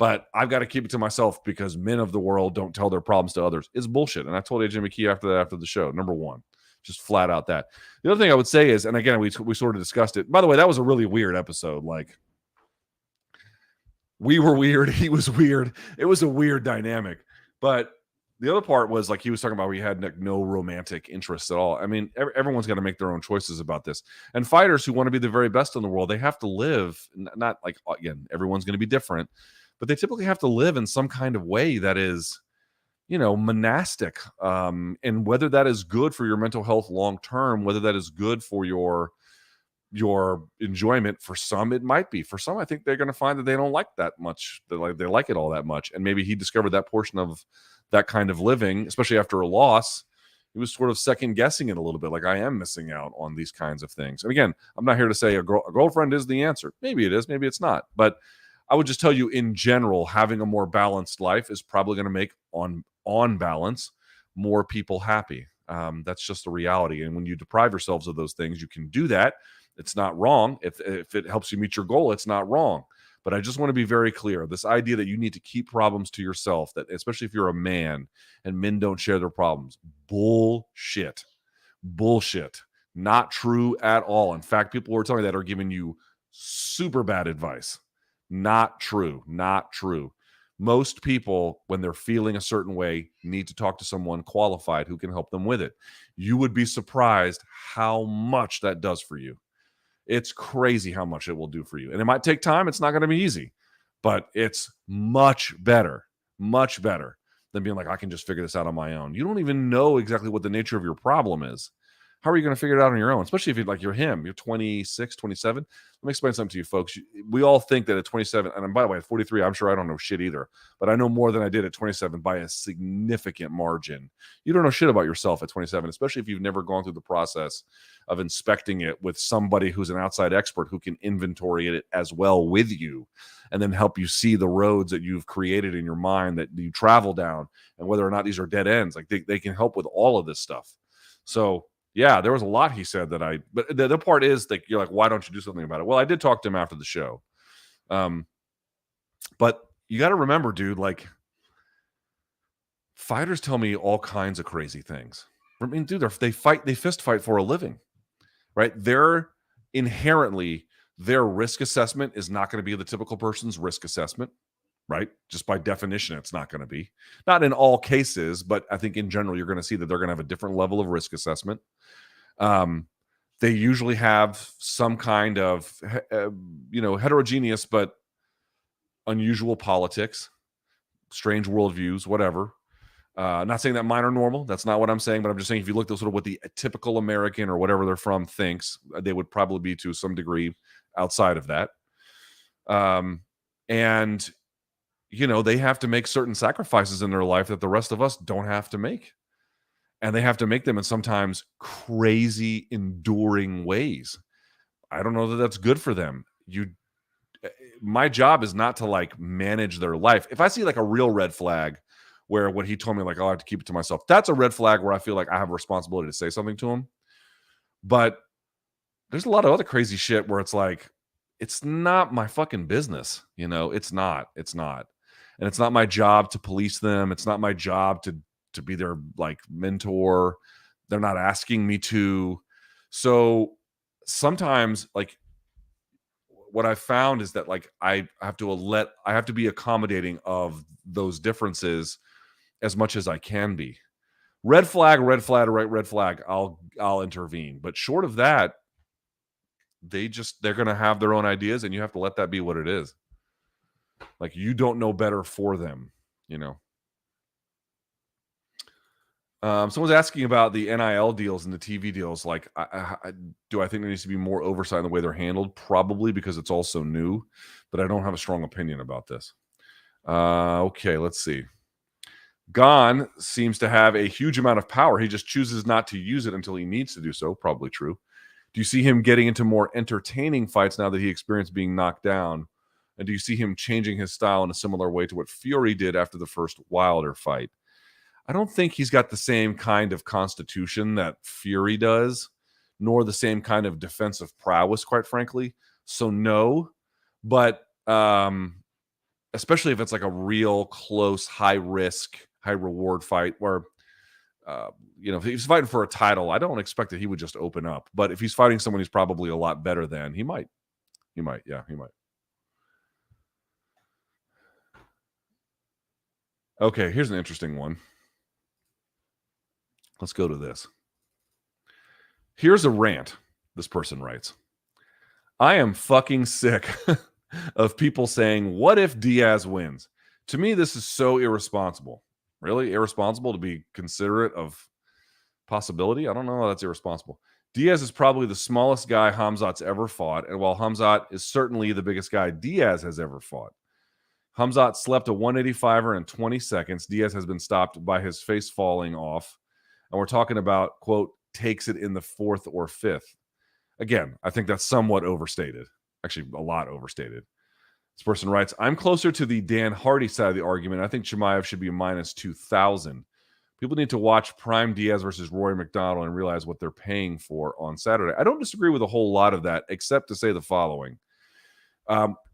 but I've got to keep it to myself because men of the world don't tell their problems to others. It's bullshit. And I told AJ McKee after the show, number one, just flat out that. The other thing I would say is, and again, we sort of discussed it. By the way, that was a really weird episode. Like, we were weird. He was weird. It was a weird dynamic. But the other part was like he was talking about we had like no romantic interests at all. I mean, everyone's got to make their own choices about this. And fighters who want to be the very best in the world, they have to live, not like, again, everyone's going to be different, but they typically have to live in some kind of way that is, you know, monastic. And whether that is good for your mental health long term, whether that is good for your enjoyment, for some it might be. For some, I think they're going to find that they don't like that much. They like it all that much. And maybe he discovered that portion of that kind of living, especially after a loss. He was sort of second guessing it a little bit, like I am missing out on these kinds of things. And again, I'm not here to say a girlfriend is the answer. Maybe it is, maybe it's not. But I would just tell you in general, having a more balanced life is probably going to make on balance more people happy. That's just the reality. And when you deprive yourselves of those things, you can do that. It's not wrong. If it helps you meet your goal, it's not wrong. But I just want to be very clear. This idea that you need to keep problems to yourself, that especially if you're a man and men don't share their problems, bullshit. Bullshit. Not true at all. In fact, people who are telling you that are giving you super bad advice. Not true. Not true. Most people, when they're feeling a certain way, need to talk to someone qualified who can help them with it. You would be surprised how much that does for you. It's crazy how much it will do for you. And it might take time. It's not going to be easy, but it's much better than being like, I can just figure this out on my own. You don't even know exactly what the nature of your problem is. How are you going to figure it out on your own? Especially if you're him, you're 26, 27. Let me explain something to you folks. We all think that at 27, and by the way, at 43, I'm sure I don't know shit either, but I know more than I did at 27 by a significant margin. You don't know shit about yourself at 27, especially if you've never gone through the process of inspecting it with somebody who's an outside expert who can inventory it as well with you and then help you see the roads that you've created in your mind that you travel down and whether or not these are dead ends. Like they can help with all of this stuff. So yeah, there was a lot he said but the other part is that you're like, why don't you do something about it? Well, I did talk to him after the show. But you got to remember, dude, like fighters tell me all kinds of crazy things. I mean, dude, they fist fight for a living, right? Inherently, their risk assessment is not going to be the typical person's risk assessment, right? Just by definition, it's not going to be. Not in all cases, but I think in general, you're going to see that they're going to have a different level of risk assessment. They usually have some kind of, heterogeneous but unusual politics, strange worldviews, whatever. Not saying that mine are normal. That's not what I'm saying, but I'm just saying if you look at sort of what the typical American or whatever they're from thinks, they would probably be to some degree outside of that. And they have to make certain sacrifices in their life that the rest of us don't have to make. And they have to make them in sometimes crazy, enduring ways. I don't know that that's good for them. My job is not to like manage their life. If I see like a real red flag where what he told me, like, I have to keep it to myself, that's a red flag where I feel like I have a responsibility to say something to him. But there's a lot of other crazy shit where it's like, it's not my fucking business. It's not. And it's not my job to police them. It's not my job to be their like mentor. They're not asking me to. So sometimes like what I found is that like I have to be accommodating of those differences as much as I can be. Red flag, I'll intervene. But short of that, they're going to have their own ideas and you have to let that be what it is. Like you don't know better for them, Someone's asking about the NIL deals and the TV deals. Like, do I think there needs to be more oversight in the way they're handled? Probably, because it's also new, but I don't have a strong opinion about this. Okay, let's see. Gane seems to have a huge amount of power. He just chooses not to use it until he needs to do so. Probably true. Do you see him getting into more entertaining fights now that he experienced being knocked down? And do you see him changing his style in a similar way to what Fury did after the first Wilder fight? I don't think he's got the same kind of constitution that Fury does, nor the same kind of defensive prowess, quite frankly. So no, but especially if it's like a real close, high risk, high reward fight where, if he's fighting for a title, I don't expect that he would just open up. But if he's fighting someone he's probably a lot better than, he might. Yeah, he might. Okay, here's an interesting one. Let's go to this. Here's a rant, this person writes. I am fucking sick of people saying, what if Diaz wins? To me, this is so irresponsible. Really irresponsible to be considerate of possibility? I don't know. That's irresponsible. Diaz is probably the smallest guy Khamzat's ever fought. And while Khamzat is certainly the biggest guy Diaz has ever fought, Khamzat slept a 185er in 20 seconds. Diaz has been stopped by his face falling off. And we're talking about, quote, takes it in the fourth or fifth. Again, I think that's somewhat overstated. Actually, a lot overstated. This person writes, I'm closer to the Dan Hardy side of the argument. I think Chimaev should be minus 2,000. People need to watch Prime Diaz versus Rory McDonald and realize what they're paying for on Saturday. I don't disagree with a whole lot of that, except to say the following.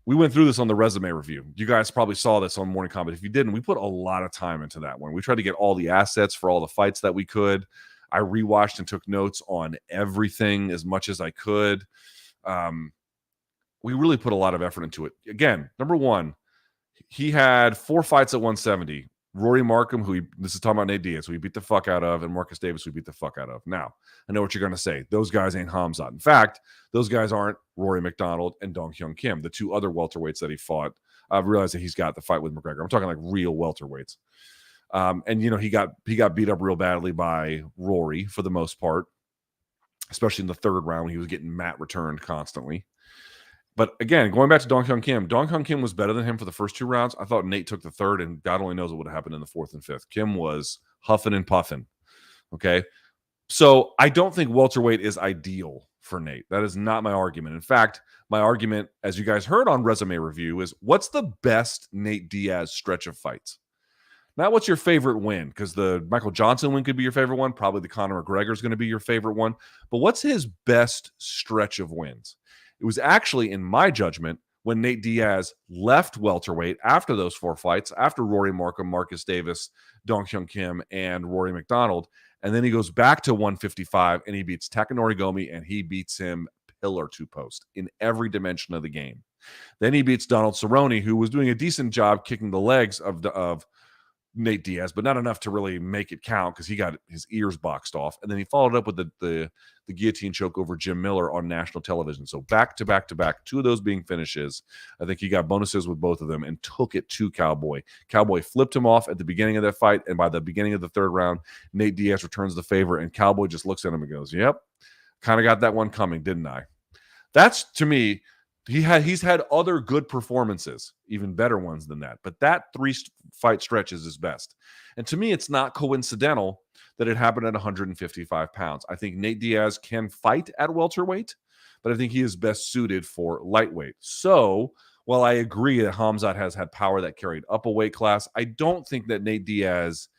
We went through this on the resume review. You guys probably saw this on Morning Combat. If you didn't, we put a lot of time into that one. We tried to get all the assets for all the fights that we could. I rewatched and took notes on everything as much as I could. We really put a lot of effort into it. Again, number one, he had 4 fights at 170. Rory Markham, this is talking about Nate Diaz, who he beat the fuck out of, and Marcus Davis, who he beat the fuck out of. Now, I know what you're going to say. Those guys ain't Khamzat. In fact, those guys aren't Rory McDonald and Dong Hyun Kim, the 2 other welterweights that he fought. I've realized that he's got the fight with McGregor. I'm talking like real welterweights. And he got beat up real badly by Rory for the most part, especially in the third round when he was getting mat returned constantly. But again, going back to Dong Hyun Kim was better than him for the first 2 rounds. I thought Nate took the third, and God only knows what would have happened in the fourth and fifth. Kim was huffing and puffing. Okay. So I don't think welterweight is ideal for Nate. That is not my argument. In fact, my argument, as you guys heard on resume review, is what's the best Nate Diaz stretch of fights? Not what's your favorite win, because the Michael Johnson win could be your favorite one. Probably the Conor McGregor is going to be your favorite one. But what's his best stretch of wins? It was actually, in my judgment, when Nate Diaz left welterweight after those 4 fights, after Rory Markham, Marcus Davis, Dong Hyun Kim, and Rory McDonald. And then he goes back to 155 and he beats Takanori Gomi, and he beats him pillar to post in every dimension of the game. Then he beats Donald Cerrone, who was doing a decent job kicking the legs of Nate Diaz, but not enough to really make it count because he got his ears boxed off. And then he followed up with the guillotine choke over Jim Miller on national television. So back to back to back, 2 of those being finishes. I think he got bonuses with both of them and took it to Cowboy. Cowboy flipped him off at the beginning of that fight, and by the beginning of the third round, Nate Diaz returns the favor, and Cowboy just looks at him and goes, yep, kind of got that one coming, didn't I? That's, to me, he's had other good performances, even better ones than that. But that 3-fight stretch is his best. And to me, it's not coincidental that it happened at 155 pounds. I think Nate Diaz can fight at welterweight, but I think he is best suited for lightweight. So while I agree that Khamzat has had power that carried up a weight class, I don't think that Nate Diaz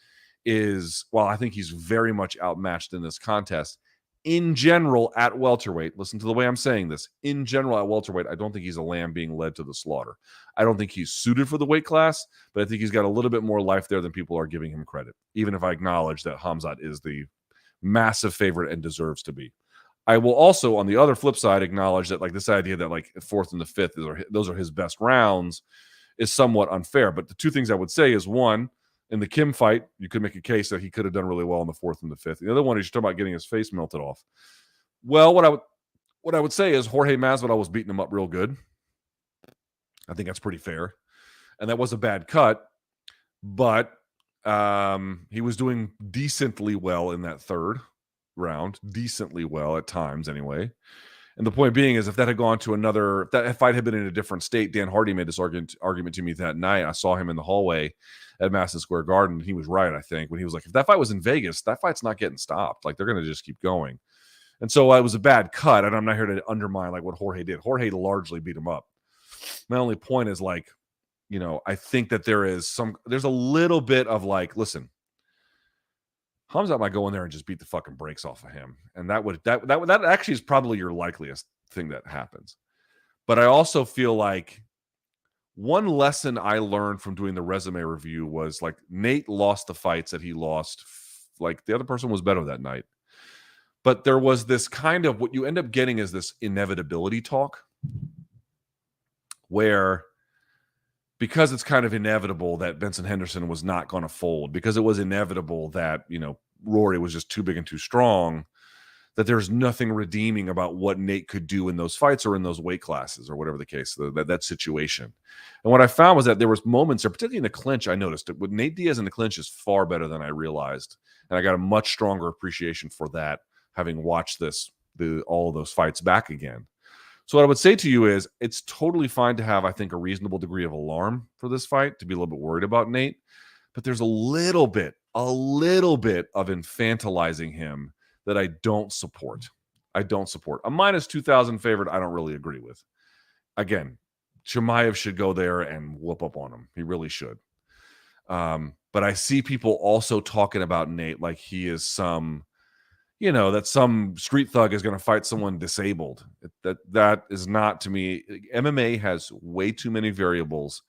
is, while I think he's very much outmatched in this contest, in general, at welterweight, listen to the way I'm saying this. In general, at welterweight, I don't think he's a lamb being led to the slaughter. I don't think he's suited for the weight class, but I think he's got a little bit more life there than people are giving him credit, even if I acknowledge that Khamzat is the massive favorite and deserves to be. I will also, on the other flip side, acknowledge that like this idea that like 4th and the 5th, those are his best rounds, is somewhat unfair. But the 2 things I would say is, one, in the Kim fight, you could make a case that he could have done really well in the 4th and the 5th. The other one is you're talking about getting his face melted off. Well, what I would say is Jorge Masvidal was beating him up real good. I think that's pretty fair. And that was a bad cut, but he was doing decently well in that third round, decently well at times anyway. And the point being is, if that had gone to another, if that fight had been in a different state, Dan Hardy made this argument to me that night. I saw him in the hallway at Madison Square Garden. He was right, I think, when he was like, if that fight was in Vegas, that fight's not getting stopped. Like, they're going to just keep going. And so it was a bad cut, and I'm not here to undermine like what Jorge did. Jorge largely beat him up. My only point is like, I think that there's a little bit of like, listen, Khamzat might go in there and just beat the fucking brakes off of him. And that actually is probably your likeliest thing that happens. But I also feel like one lesson I learned from doing the resume review was like Nate lost the fights that he lost. Like the other person was better that night. But there was this kind of what you end up getting is this inevitability talk where because it's kind of inevitable that Benson Henderson was not going to fold, because it was inevitable that, Rory was just too big and too strong, that there's nothing redeeming about what Nate could do in those fights or in those weight classes or whatever the case, that situation. And what I found was that there was moments, or particularly in the clinch, I noticed it with Nate Diaz in the clinch is far better than I realized. And I got a much stronger appreciation for that, having watched all of those fights back again. So what I would say to you is it's totally fine to have, I think, a reasonable degree of alarm for this fight, to be a little bit worried about Nate. But there's a little bit of infantilizing him that I don't support. A minus 2,000 favorite, I don't really agree with. Again, Chimaev should go there and whoop up on him. He really should. But I see people also talking about Nate like he is some, that some street thug is going to fight someone disabled. That is not, to me. MMA has way too many variables.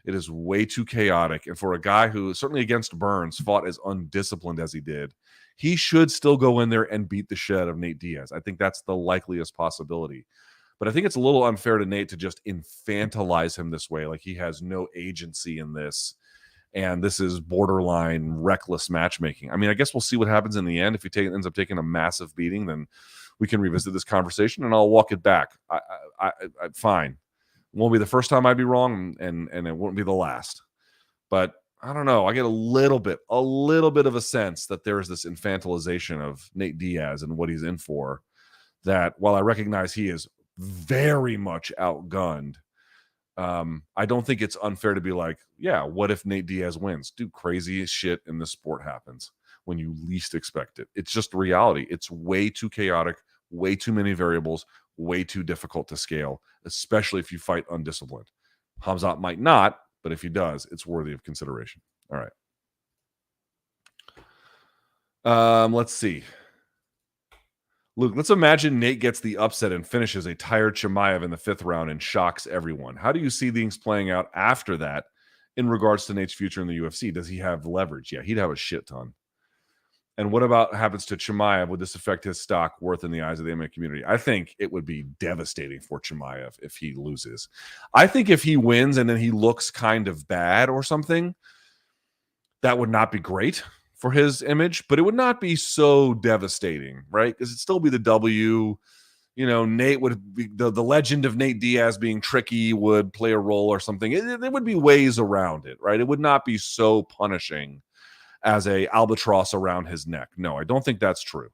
It is way too chaotic. And for a guy who, certainly against Burns, fought as undisciplined as he did, he should still go in there and beat the shit out of Nate Diaz. I think that's the likeliest possibility. But I think it's a little unfair to Nate to just infantilize him this way, like he has no agency in this. And this is borderline reckless matchmaking. I mean, I guess we'll see what happens in the end. If he ends up taking a massive beating, then we can revisit this conversation and I'll walk it back. I fine. It won't be the first time I'd be wrong, and it won't be the last. But I don't know. I get a little bit of a sense that there is this infantilization of Nate Diaz and what he's in for, that while I recognize he is very much outgunned, I don't think it's unfair to be like, yeah, what if Nate Diaz wins? Dude, crazy shit in this sport happens when you least expect it. It's just reality. It's way too chaotic, way too many variables, way too difficult to scale, especially if you fight undisciplined. Khamzat might not, but if he does, it's worthy of consideration. All right. Let's see. Luke, let's imagine Nate gets the upset and finishes a tired Chimaev in the 5th round and shocks everyone. How do you see things playing out after that in regards to Nate's future in the UFC? Does he have leverage? Yeah, he'd have a shit ton. And what about happens to Chimaev? Would this affect his stock worth in the eyes of the MMA community? I think it would be devastating for Chimaev if he loses. I think if he wins and then he looks kind of bad or something, that would not be great for his image, but it would not be so devastating, right? Because it'd still be the W. Nate would be the legend of Nate Diaz being tricky would play a role or something. There would be ways around it, right? It would not be so punishing as a albatross around his neck. No, I don't think that's true.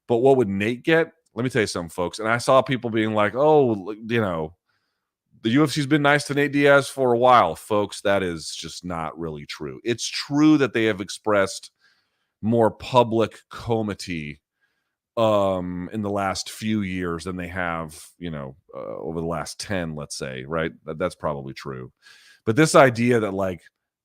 But what would Nate get? Let me tell you something, folks. And I saw people being like, oh, the UFC's been nice to Nate Diaz for a while. Folks, that is just not really true. It's true that they have expressed more public comity in the last few years than they have, over the last 10, let's say, right? That's probably true. But this idea that, like,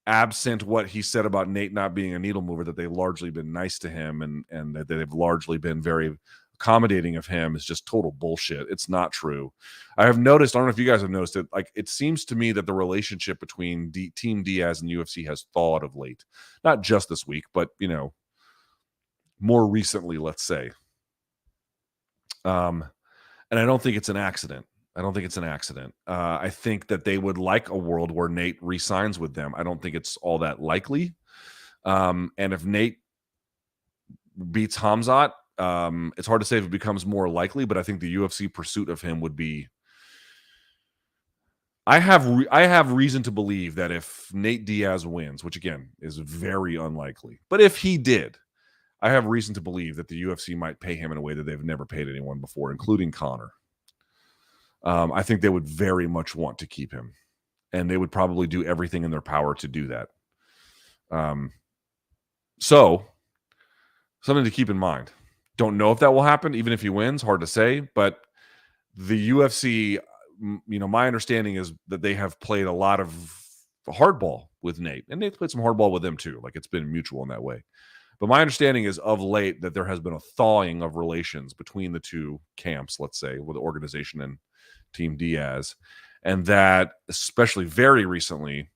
absent what he said about Nate not being a needle mover, that they've largely been nice to him and that they've largely been very accommodating of him is just total bullshit. It's not true. I have noticed, I don't know if you guys have noticed it, like it seems to me that the relationship between Team Diaz and the UFC has thawed of late. Not just this week, but, more recently, let's say. And I don't think it's an accident. I think that they would like a world where Nate re-signs with them. I don't think it's all that likely. And if Nate beats Khamzat, it's hard to say if it becomes more likely, but I think the UFC pursuit of him would be. I have reason to believe that if Nate Diaz wins, which again is very unlikely, but if he did, I have reason to believe that the UFC might pay him in a way that they've never paid anyone before, including Conor. I think they would very much want to keep him, and they would probably do everything in their power to do that. So something to keep in mind. Don't know if that will happen, even if he wins. Hard to say, but the UFC, my understanding is that they have played a lot of hardball with Nate, and Nate's played some hardball with them too. Like it's been mutual in that way. But my understanding is of late that there has been a thawing of relations between the two camps, let's say, with the organization and Team Diaz. and that especially very recently,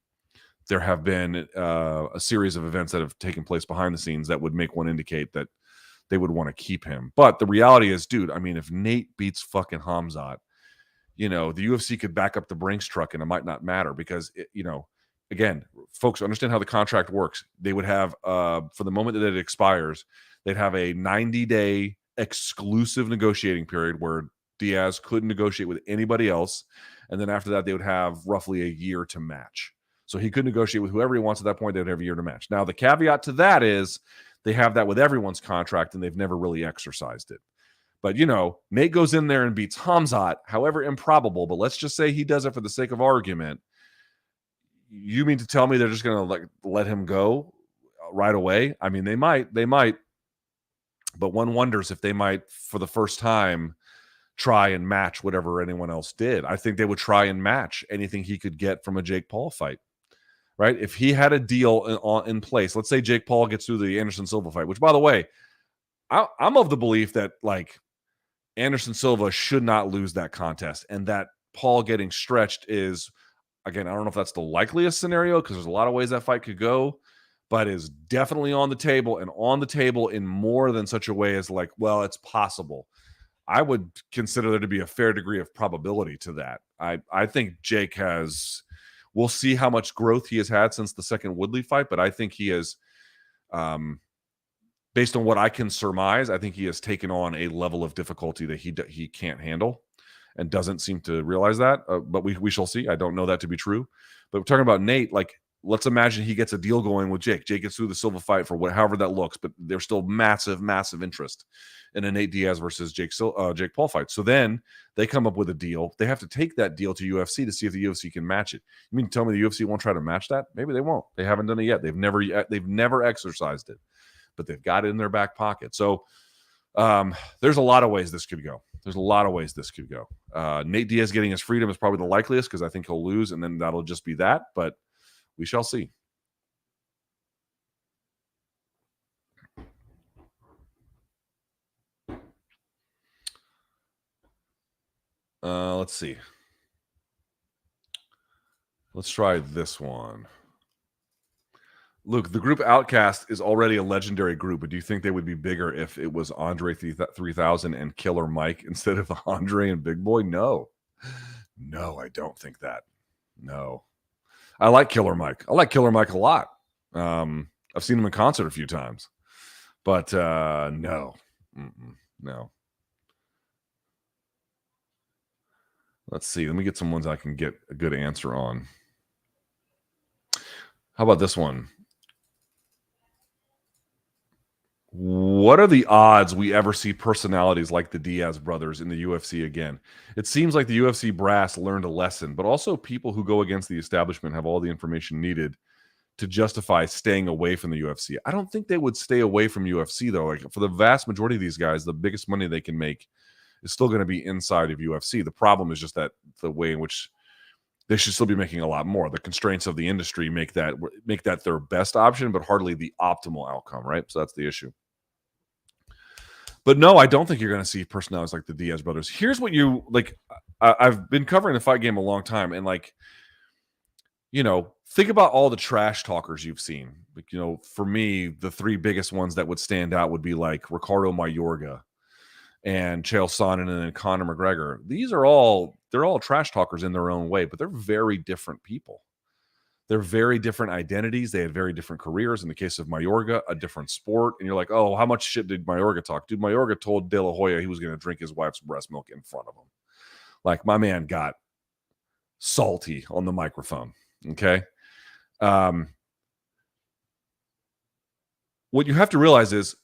there have been a series of events that have taken place behind the scenes that would make one indicate that they would want to keep him. But the reality is, dude, I mean, if Nate beats fucking Khamzat, the UFC could back up the Brinks truck and it might not matter because, again, folks understand how the contract works. They would have, for the moment that it expires, they'd have a 90-day exclusive negotiating period where Diaz couldn't negotiate with anybody else. And then after that, they would have roughly a year to match. So he could negotiate with whoever he wants at that point. They would have a year to match. Now, the caveat to that is they have that with everyone's contract and they've never really exercised it. But, Nate goes in there and beats Khamzat, however improbable, but let's just say he does it for the sake of argument. You mean to tell me they're just going to let him go right away? I mean, they might, but one wonders if they might, for the first time, try and match whatever anyone else did. I think they would try and match anything he could get from a Jake Paul fight, right? If he had a deal in place, let's say Jake Paul gets through the Anderson Silva fight, which, by the way, I'm of the belief that, Anderson Silva should not lose that contest, and that Paul getting stretched is, again, I don't know if that's the likeliest scenario because there's a lot of ways that fight could go, but is definitely on the table, and on the table in more than such a way as it's possible. I would consider there to be a fair degree of probability to that. I think Jake we'll see how much growth he has had since the second Woodley fight, but I think he has, based on what I can surmise, I think he has taken on a level of difficulty that he can't handle and doesn't seem to realize that. But we shall see. I don't know that to be true. But we're talking about Nate, let's imagine he gets a deal going with Jake. Jake gets through the Silva fight for however that looks, but there's still massive, massive interest in a Nate Diaz versus Jake Paul fight. So then they come up with a deal. They have to take that deal to UFC to see if the UFC can match it. You mean to tell me the UFC won't try to match that? Maybe they won't. They haven't done it yet. They've never exercised it, but they've got it in their back pocket. So there's a lot of ways this could go. Nate Diaz getting his freedom is probably the likeliest because I think he'll lose, and then that'll just be that. But we shall see. Let's see. Let's try this one. Luke, the group OutKast is already a legendary group, but do you think they would be bigger if it was Andre 3000 and Killer Mike instead of Andre and Big Boy? No, I don't think that. No. I like Killer Mike. I like Killer Mike a lot. I've seen him in concert a few times, but no. No. Let's see. Let me get some ones I can get a good answer on. How about this one? What are the odds we ever see personalities like the Diaz brothers in the UFC again? It seems like the UFC brass learned a lesson, but also people who go against the establishment have all the information needed to justify staying away from the UFC. I don't think they would stay away from UFC, though. For the vast majority of these guys, the biggest money they can make is still going to be inside of UFC. The problem is just that the way in which they should still be making a lot more. The constraints of the industry make that their best option, but hardly the optimal outcome, right? So that's the issue. But no, I don't think you're going to see personalities like the Diaz brothers. Here's what I've been covering the fight game a long time, and think about all the trash talkers you've seen. For me, the three biggest ones that would stand out would be Ricardo Mayorga and Chael Sonnen and then Conor McGregor. They're all trash talkers in their own way, but they're very different people. They're very different identities. They had very different careers. In the case of Mayorga, a different sport. And you're like, oh, how much shit did Mayorga talk? Dude, Mayorga told De La Hoya he was going to drink his wife's breast milk in front of him. My man got salty on the microphone. Okay. What you have to realize is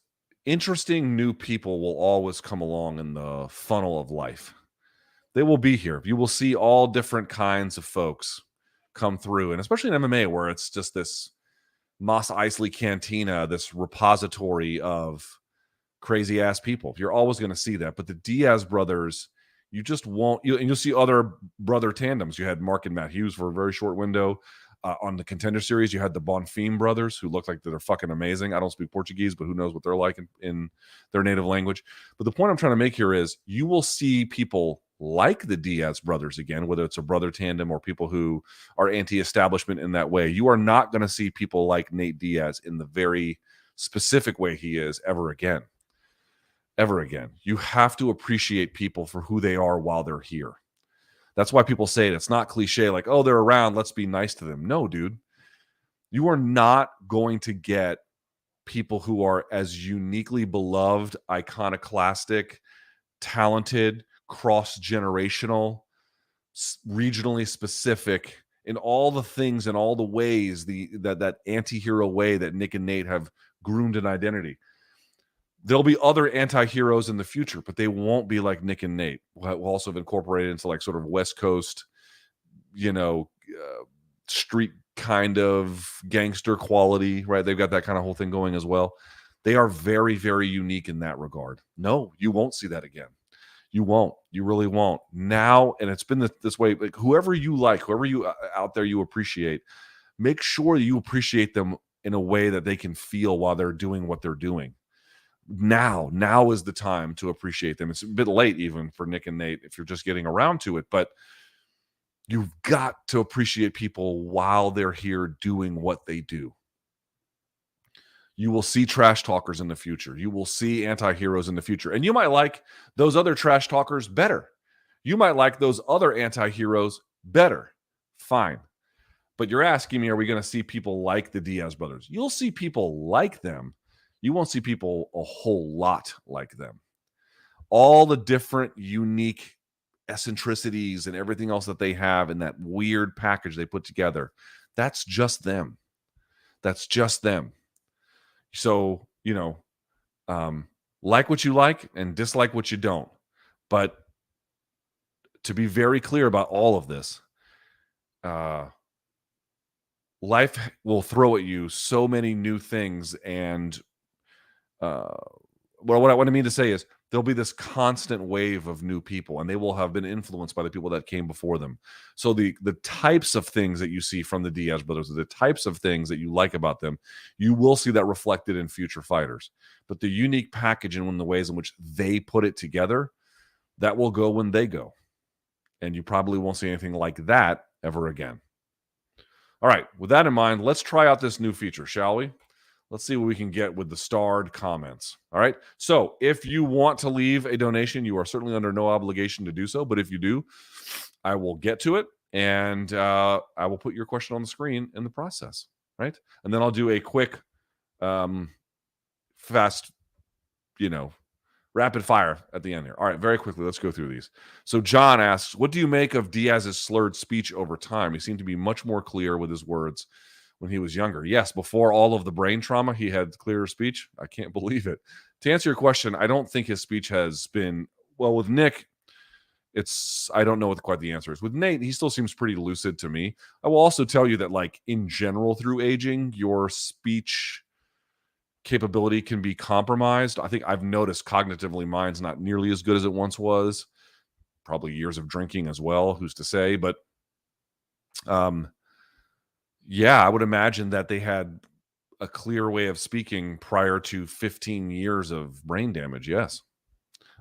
interesting new people will always come along in the funnel of life. They will be here. You will see all different kinds of folks come through, and especially in MMA, where it's just this Mos Eisley Cantina, this repository of crazy ass people. You're always going to see that. But the Diaz brothers, you just won't. And you'll see other brother tandems. You had Mark and Matt Hughes for a very short window. On the Contender Series, you had the Bonfim brothers, who look like they're fucking amazing. I don't speak Portuguese, but who knows what they're like in their native language. But the point I'm trying to make here is you will see people like the Diaz brothers again, whether it's a brother tandem or people who are anti-establishment in that way, you are not going to see people like Nate Diaz in the very specific way he is ever again. Ever again. You have to appreciate people for who they are while they're here. That's why people say it. It's not cliche like, oh, they're around, let's be nice to them. No, dude. You are not going to get people who are as uniquely beloved, iconoclastic, talented, cross-generational, regionally specific in all the things and all the ways that anti-hero way that Nick and Nate have groomed an identity. There'll be other anti-heroes in the future, but they won't be like Nick and Nate. We'll also have incorporated into like sort of West Coast, street kind of gangster quality, right? They've got that kind of whole thing going as well. They are very, very unique in that regard. No, you won't see that again. You won't. You really won't. Now, and it's been this way, like whoever you like, whoever you out there you appreciate, make sure you appreciate them in a way that they can feel while they're doing what they're doing. Now is the time to appreciate them. It's a bit late even for Nick and Nate if you're just getting around to it, but you've got to appreciate people while they're here doing what they do. You will see trash talkers in the future. You will see anti-heroes in the future. And you might like those other trash talkers better. You might like those other anti-heroes better. Fine. But you're asking me, are we going to see people like the Diaz brothers? You'll see people like them. You won't see people a whole lot like them. All the different unique eccentricities and everything else that they have in that weird package they put together, that's just them. That's just them. So, like what you like and dislike what you don't. But to be very clear about all of this, life will throw at you so many new things. And what I mean to say is there'll be this constant wave of new people, and they will have been influenced by the people that came before them. So the types of things that you see from the Diaz brothers, the types of things that you like about them, you will see that reflected in future fighters. But the unique package and the ways in which they put it together, that will go when they go. And you probably won't see anything like that ever again. All right, with that in mind, let's try out this new feature, shall we? Let's see what we can get with the starred comments. All right. So if you want to leave a donation, you are certainly under no obligation to do so. But if you do, I will get to it. And I will put your question on the screen in the process. Right. And then I'll do a quick, fast, rapid fire at the end here. All right. Very quickly. Let's go through these. So John asks, what do you make of Diaz's slurred speech over time? He seemed to be much more clear with his words when he was younger. Yes, before all of the brain trauma, he had clearer speech. I can't believe it. To answer your question, I don't think his speech has been, well, with Nick, I don't know what quite the answer is. With Nate, he still seems pretty lucid to me. I will also tell you that, like, in general, through aging, your speech capability can be compromised. I think I've noticed cognitively mine's not nearly as good as it once was. Probably years of drinking as well, who's to say, but yeah, I would imagine that they had a clear way of speaking prior to 15 years of brain damage. Yes.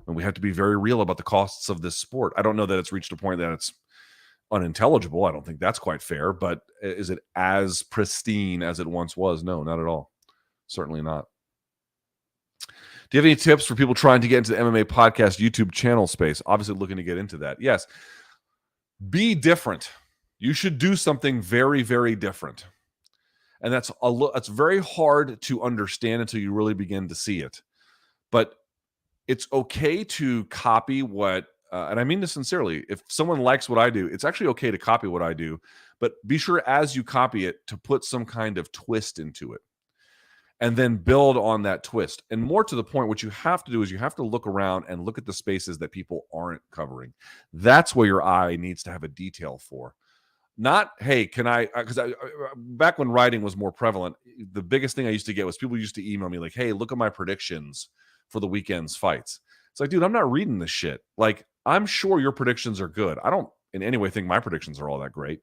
And we have to be very real about the costs of this sport. I don't know that it's reached a point that it's unintelligible. I don't think that's quite fair, but is it as pristine as it once was? No, not at all. Certainly not. Do you have any tips for people trying to get into the MMA podcast YouTube channel space? Obviously looking to get into that. Yes. Be different. You should do something very, very different. And that's very hard to understand until you really begin to see it. But it's okay to copy what, and I mean this sincerely, if someone likes what I do, it's actually okay to copy what I do, but be sure as you copy it to put some kind of twist into it and then build on that twist. And more to the point, what you have to do is you have to look around and look at the spaces that people aren't covering. That's where your eye needs to have a detail for. Not, hey, can I, because back when writing was more prevalent, the biggest thing I used to get was people used to email me like, hey, look at my predictions for the weekend's fights. It's like, dude, I'm not reading this shit. Like, I'm sure your predictions are good. I don't in any way think my predictions are all that great.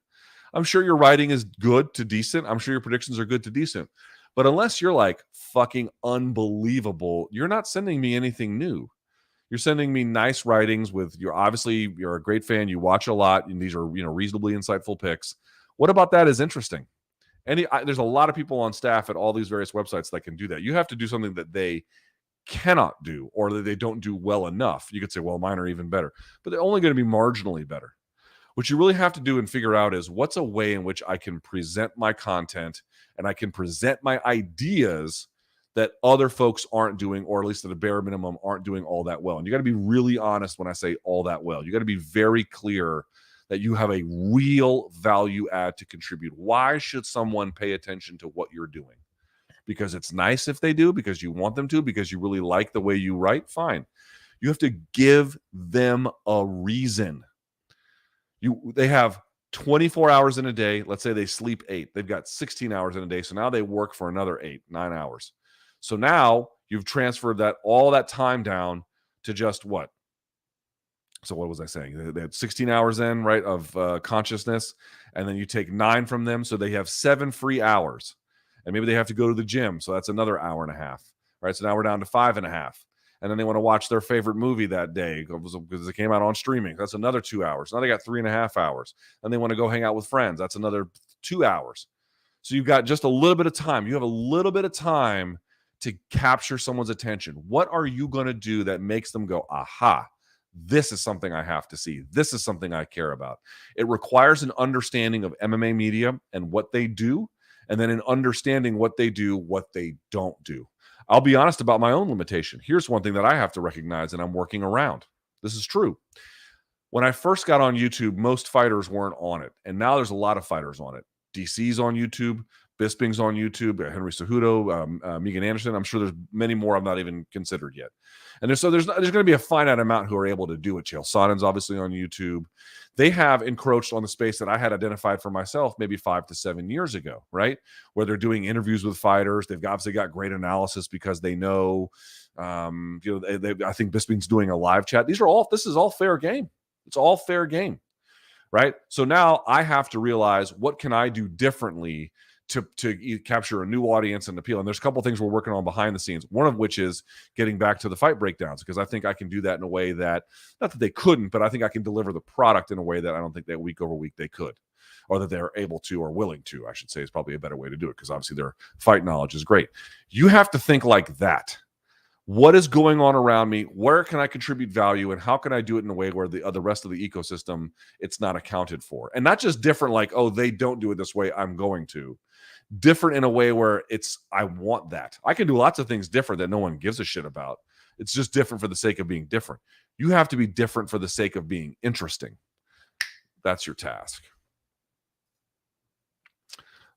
I'm sure your writing is good to decent. I'm sure your predictions are good to decent. But unless you're like fucking unbelievable, you're not sending me anything new. You're sending me nice writings with you're a great fan. You watch a lot, and these are reasonably insightful picks. What about that is interesting? There's a lot of people on staff at all these various websites that can do that. You have to do something that they cannot do or that they don't do well enough. You could say, well, mine are even better, but they're only going to be marginally better. What you really have to do and figure out is what's a way in which I can present my content and I can present my ideas that other folks aren't doing, or at least at a bare minimum aren't doing all that well. And you got to be really honest when I say all that well. You got to be very clear that you have a real value add to contribute. Why should someone pay attention to what you're doing? Because it's nice if they do, because you want them to, because you really like the way you write, fine. You have to give them a reason. They have 24 hours in a day. Let's say they sleep 8. They've got 16 hours in a day. So now they work for another 9 hours. So now you've transferred all that time down to just what? So what was I saying? They had 16 hours in, right, of consciousness, and then you take 9 from them. So they have 7 free hours. And maybe they have to go to the gym. So that's another hour and a half, right? So now we're down to 5.5. And then they want to watch their favorite movie that day because it came out on streaming. That's another 2 hours. Now they got 3.5 hours. And they want to go hang out with friends. That's another 2 hours. So you've got just a little bit of time. You have a little bit of time to capture someone's attention. What are you going to do that makes them go, aha, this is something I have to see. This is something I care about. It requires an understanding of MMA media and what they do, and then an understanding what they do, what they don't do. I'll be honest about my own limitation. Here's one thing that I have to recognize, and I'm working around. This is true. When I first got on YouTube, most fighters weren't on it, and now there's a lot of fighters on it. DC's on YouTube, Bisping's on YouTube, Henry Cejudo, Megan Anderson. I'm sure there's many more I've not even considered yet. And there's going to be a finite amount who are able to do it. Chael Sonnen's obviously on YouTube. They have encroached on the space that I had identified for myself maybe 5 to 7 years ago, right? Where they're doing interviews with fighters. They've obviously got great analysis because they know, I think Bisping's doing a live chat. This is all fair game. It's all fair game, right? So now I have to realize, what can I do differently to capture a new audience and appeal? And there's a couple things we're working on behind the scenes, one of which is getting back to the fight breakdowns, because I think I can do that in a way that, not that they couldn't, but I think I can deliver the product in a way that I don't think that week over week they could, or that they're able to or willing to, I should say, is probably a better way to do it, because obviously their fight knowledge is great. You have to think like that. What is going on around me? Where can I contribute value? And how can I do it in a way where the rest of the ecosystem, it's not accounted for? And not just different, like, oh, they don't do it this way, I'm going to. Different in a way where I want that. I can do lots of things different that no one gives a shit about. It's just different for the sake of being different. You have to be different for the sake of being interesting. That's your task.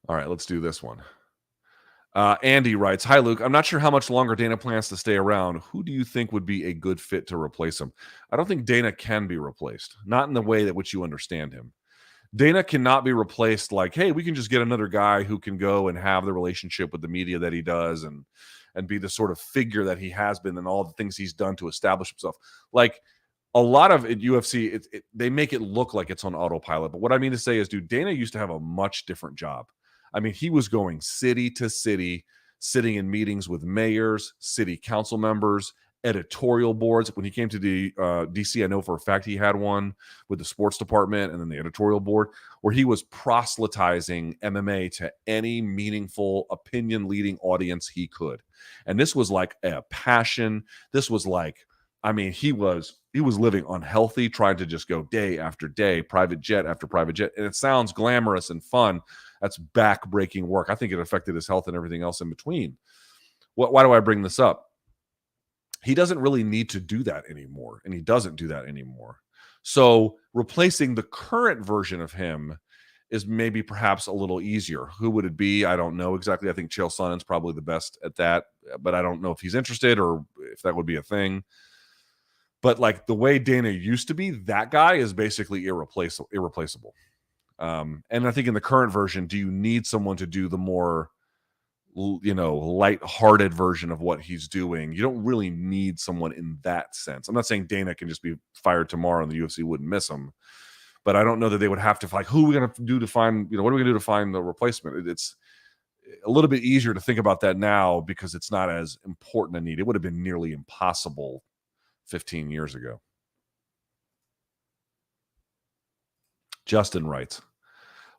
All right, let's do this one. Andy writes, "Hi, Luke. I'm not sure how much longer Dana plans to stay around. Who do you think would be a good fit to replace him?" I don't think Dana can be replaced, not in the way that which you understand him. Dana cannot be replaced like, hey, we can just get another guy who can go and have the relationship with the media that he does and be the sort of figure that he has been and all the things he's done to establish himself. Like, a lot of it, UFC, they make it look like it's on autopilot. But what I mean to say is, dude, Dana used to have a much different job. I mean, he was going city to city, sitting in meetings with mayors, city council members, editorial boards. When he came to the DC, I know for a fact he had one with the sports department and then the editorial board, where he was proselytizing MMA to any meaningful opinion leading audience he could. And this was like a passion. This was like, I mean, he was living unhealthy, trying to just go day after day, private jet after private jet. And it sounds glamorous and fun. That's back-breaking work. I think it affected his health and everything else in between. Why do I bring this up? He doesn't really need to do that anymore, and he doesn't do that anymore. So replacing the current version of him is maybe perhaps a little easier. Who would it be? I don't know exactly. I think Chael Sonnen's probably the best at that, but I don't know if he's interested or if that would be a thing. But like the way Dana used to be, that guy is basically irreplaceable. And I think in the current version, do you need someone to do the more, light-hearted version of what he's doing? You don't really need someone in that sense. I'm not saying Dana can just be fired tomorrow and the UFC wouldn't miss him, but I don't know that they would have to like, who are we going to do to find, what are we going to do to find the replacement? It's a little bit easier to think about that now because it's not as important a need. It would have been nearly impossible 15 years ago. Justin writes,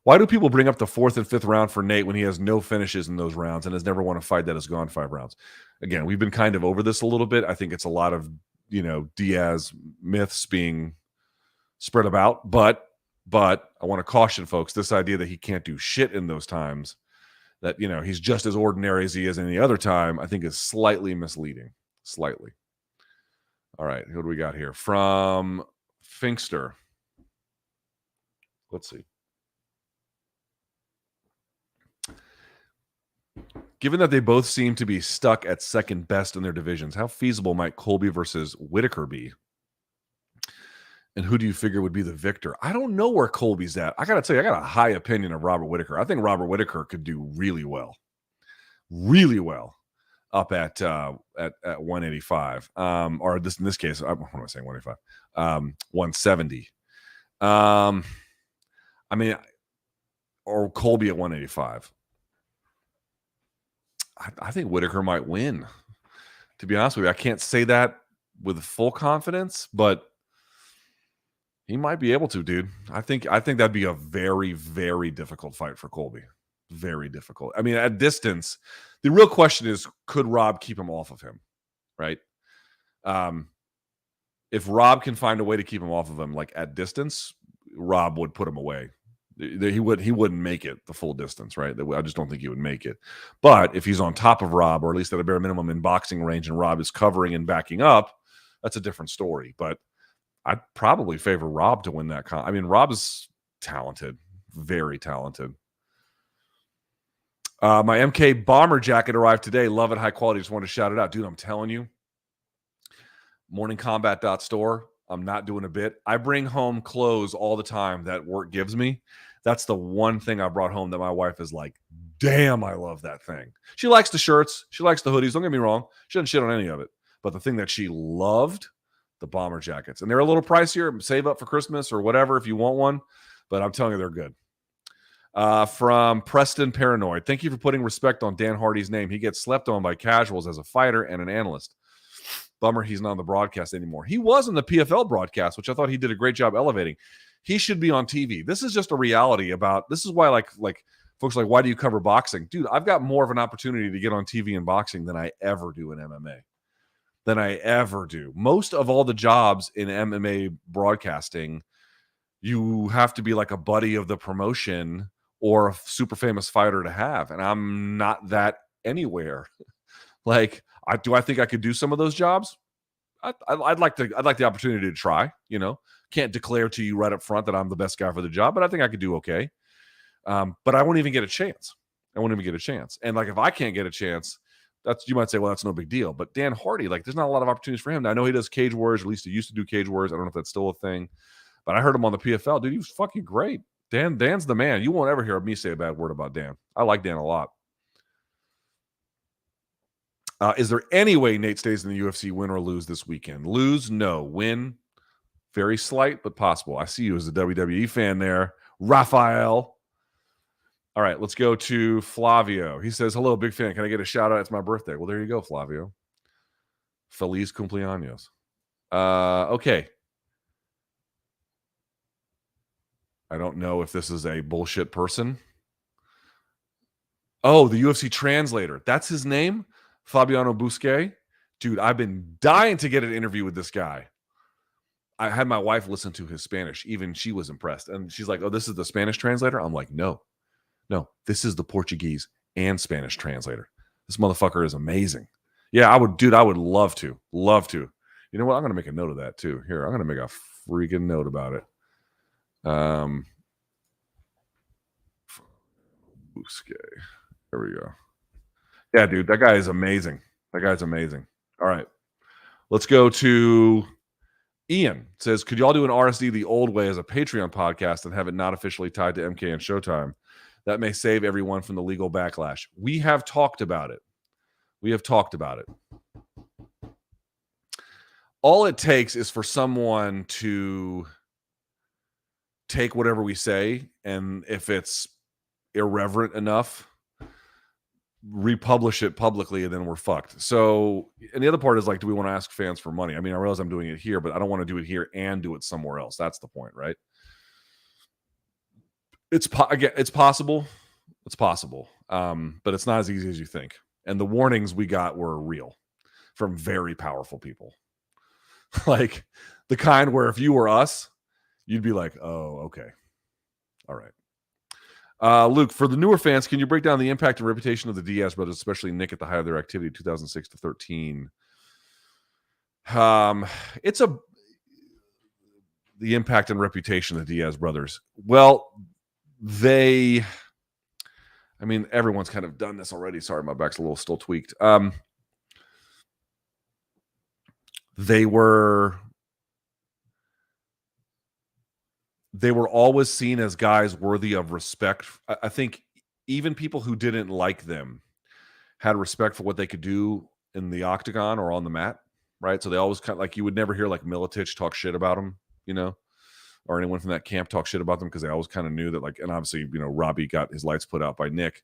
why do people bring up the 4th and 5th round for Nate when he has no finishes in those rounds and has never won a fight that has gone 5 rounds? Again, we've been kind of over this a little bit. I think it's a lot of, Diaz myths being spread about, but I want to caution folks, this idea that he can't do shit in those times, that, he's just as ordinary as he is any other time, I think is slightly misleading. Slightly. All right, who do we got here? From Finkster. Let's see. Given that they both seem to be stuck at second best in their divisions, how feasible might Colby versus Whitaker be? And who do you figure would be the victor? I don't know where Colby's at. I got to tell you, I got a high opinion of Robert Whitaker. I think Robert Whitaker could do really well up at 185. Or in this case, what am I saying? 185, 170. Or Colby at 185. I think Whitaker might win. To be honest with you, I can't say that with full confidence, but he might be able to, dude. I think that'd be a very, very difficult fight for Colby. Very difficult. I mean, at distance, the real question is, could Rob keep him off of him? Right? If Rob can find a way to keep him off of him, like at distance, Rob would put him away. He wouldn't make it the full distance, right? I just don't think he would make it. But if he's on top of Rob, or at least at a bare minimum in boxing range, and Rob is covering and backing up, that's a different story. But I'd probably favor Rob to win that. Rob is talented, very talented. My MK bomber jacket arrived today. Love it, high quality. Just want to shout it out, dude. I'm telling you, morningcombat.store. I'm not doing a bit. I bring home clothes all the time that work gives me. That's the one thing I brought home that my wife is like, damn, I love that thing. She likes the shirts. She likes the hoodies. Don't get me wrong. She doesn't shit on any of it. But the thing that she loved, the bomber jackets. And they're a little pricier. Save up for Christmas or whatever if you want one. But I'm telling you, they're good. From Preston Paranoid. Thank you for putting respect on Dan Hardy's name. He gets slept on by casuals as a fighter and an analyst. Bummer he's not on the broadcast anymore. He was in the PFL broadcast, which I thought he did a great job elevating. He should be on TV. This is just a reality about, this is why like folks like, why do you cover boxing? Dude, I've got more of an opportunity to get on TV in boxing than I ever do in MMA. Than I ever do. Most of all the jobs in MMA broadcasting, you have to be like a buddy of the promotion or a super famous fighter to have. And I'm not that anywhere. Like, do I think I could do some of those jobs? I'd like the opportunity to try. Can't declare to you right up front that I'm the best guy for the job, but I think I could do okay. But I won't even get a chance. And like, if I can't get a chance, you might say, well, that's no big deal. But Dan Hardy, like, there's not a lot of opportunities for him. Now, I know he does Cage Wars. At least he used to do Cage Wars. I don't know if that's still a thing. But I heard him on the PFL. Dude, he was fucking great. Dan's the man. You won't ever hear me say a bad word about Dan. I like Dan a lot. Is there any way Nate stays in the UFC, win or lose this weekend? Lose? No. Win? Very slight, but possible. I see you as a WWE fan there. Raphael. All right, let's go to Flavio. He says, hello, big fan. Can I get a shout out? It's my birthday. Well, there you go, Flavio. Feliz cumpleaños. Okay. I don't know if this is a bullshit person. Oh, the UFC Translator. That's his name? Fabiano Busquet. Dude, I've been dying to get an interview with this guy. I had my wife listen to his Spanish. Even she was impressed. And she's like, oh, this is the Spanish translator? I'm like, no, this is the Portuguese and Spanish translator. This motherfucker is amazing. Yeah, I would love to. You know what? I'm going to make a note of that too. Here, I'm going to make a freaking note about it. Busquet. There we go. Yeah, dude, that guy is amazing. All right. Let's go to Ian. It says, could y'all do an RSD the old way as a Patreon podcast and have it not officially tied to MK and Showtime? That may save everyone from the legal backlash. We have talked about it. All it takes is for someone to take whatever we say, and if it's irreverent enough, republish it publicly, and then we're fucked. So, and the other part is like, do we want to ask fans for money? I mean, I realize I'm doing it here, but I don't want to do it here and do it somewhere else. That's the point, right? Again, it's possible. It's possible. But it's not as easy as you think. And the warnings we got were real from very powerful people. Like the kind where if you were us, you'd be like, oh, okay. All right. Luke, for the newer fans, can you break down the impact and reputation of the Diaz brothers, especially Nick at the height of their activity, 2006 to 13? The impact and reputation of the Diaz brothers. Well, everyone's kind of done this already. Sorry, my back's a little still tweaked. They were always seen as guys worthy of respect. I think even people who didn't like them had respect for what they could do in the octagon or on the mat, right? So they always kind of like, you would never hear like Miletich talk shit about them, or anyone from that camp talk shit about them, because they always kind of knew that, like, and obviously, Robbie got his lights put out by Nick.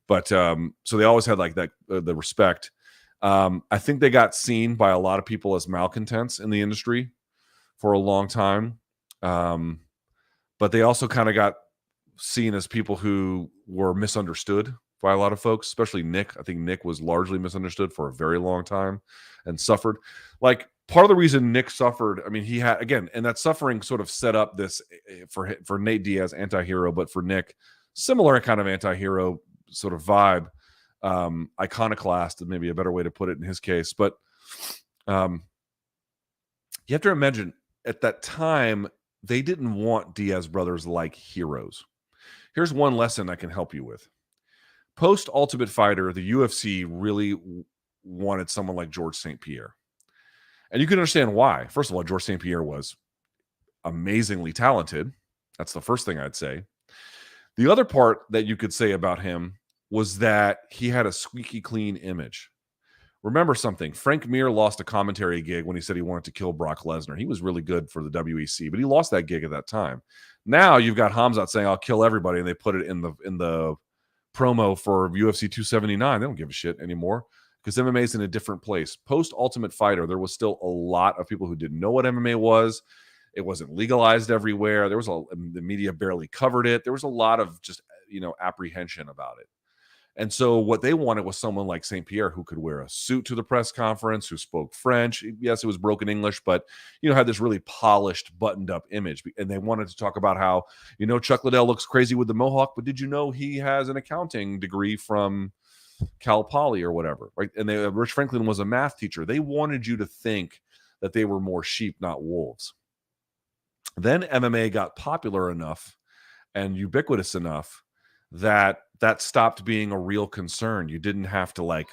But so they always had like that, the respect. I think they got seen by a lot of people as malcontents in the industry for a long time. But they also kind of got seen as people who were misunderstood by a lot of folks, especially Nick. I think Nick was largely misunderstood for a very long time and suffered. Like, part of the reason Nick suffered, he had, again, and that suffering sort of set up this for Nate Diaz, anti-hero, but for Nick, similar kind of anti-hero sort of vibe. Iconoclast, maybe a better way to put it in his case. But you have to imagine at that time, they didn't want Diaz brothers like heroes. Here's one lesson I can help you with. Post Ultimate Fighter, the UFC really wanted someone like George St. Pierre. And you can understand why. First of all, George St. Pierre was amazingly talented. That's the first thing I'd say. The other part that you could say about him was that he had a squeaky clean image. Remember something. Frank Mir lost a commentary gig when he said he wanted to kill Brock Lesnar. He was really good for the WEC, but he lost that gig at that time. Now you've got Khamzat saying, I'll kill everybody, and they put it in the promo for UFC 279. They don't give a shit anymore because MMA is in a different place. Post Ultimate Fighter, there was still a lot of people who didn't know what MMA was. It wasn't legalized everywhere. The media barely covered it. There was a lot of just, apprehension about it. And so what they wanted was someone like St. Pierre who could wear a suit to the press conference, who spoke French. Yes, it was broken English, but, had this really polished, buttoned up image. And they wanted to talk about how, Chuck Liddell looks crazy with the mohawk, but did you know he has an accounting degree from Cal Poly or whatever, right? And Rich Franklin was a math teacher. They wanted you to think that they were more sheep, not wolves. Then MMA got popular enough and ubiquitous enough that stopped being a real concern. You didn't have to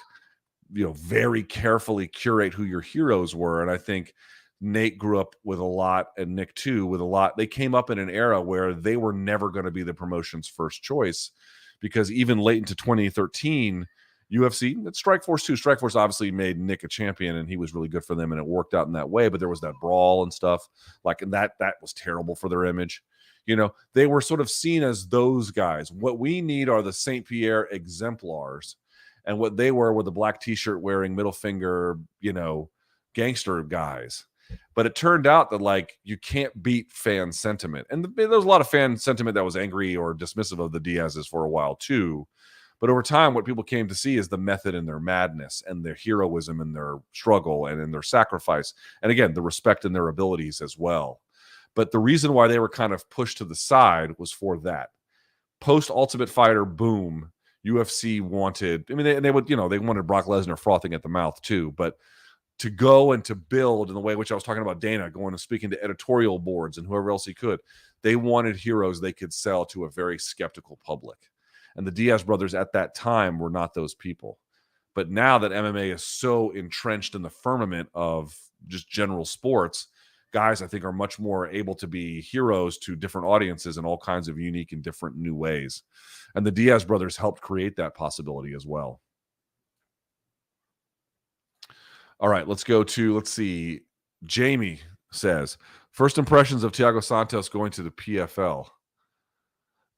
very carefully curate who your heroes were. And I think Nate grew up with a lot, and Nick too, with a lot. They came up in an era where they were never going to be the promotion's first choice, because even late into 2013, UFC, it's Strikeforce too. Strikeforce obviously made Nick a champion, and he was really good for them, and it worked out in that way. But there was that brawl and stuff, and that was terrible for their image. They were sort of seen as those guys. What we need are the St. Pierre exemplars. And what they were the black t-shirt wearing, middle finger, gangster guys. But it turned out that, you can't beat fan sentiment. And there was a lot of fan sentiment that was angry or dismissive of the Diazes for a while too. But over time, what people came to see is the method in their madness and their heroism and their struggle and in their sacrifice. And again, the respect in their abilities as well. But the reason why they were kind of pushed to the side was for that. Post Ultimate Fighter, boom, UFC wanted, they wanted Brock Lesnar frothing at the mouth too, but to go and to build in the way which I was talking about Dana, going and speaking to editorial boards and whoever else he could, they wanted heroes they could sell to a very skeptical public. And the Diaz brothers at that time were not those people. But now that MMA is so entrenched in the firmament of just general sports, guys, I think, are much more able to be heroes to different audiences in all kinds of unique and different new ways. And the Diaz brothers helped create that possibility as well. All right, let's see. Jamie says, first impressions of Thiago Santos going to the PFL.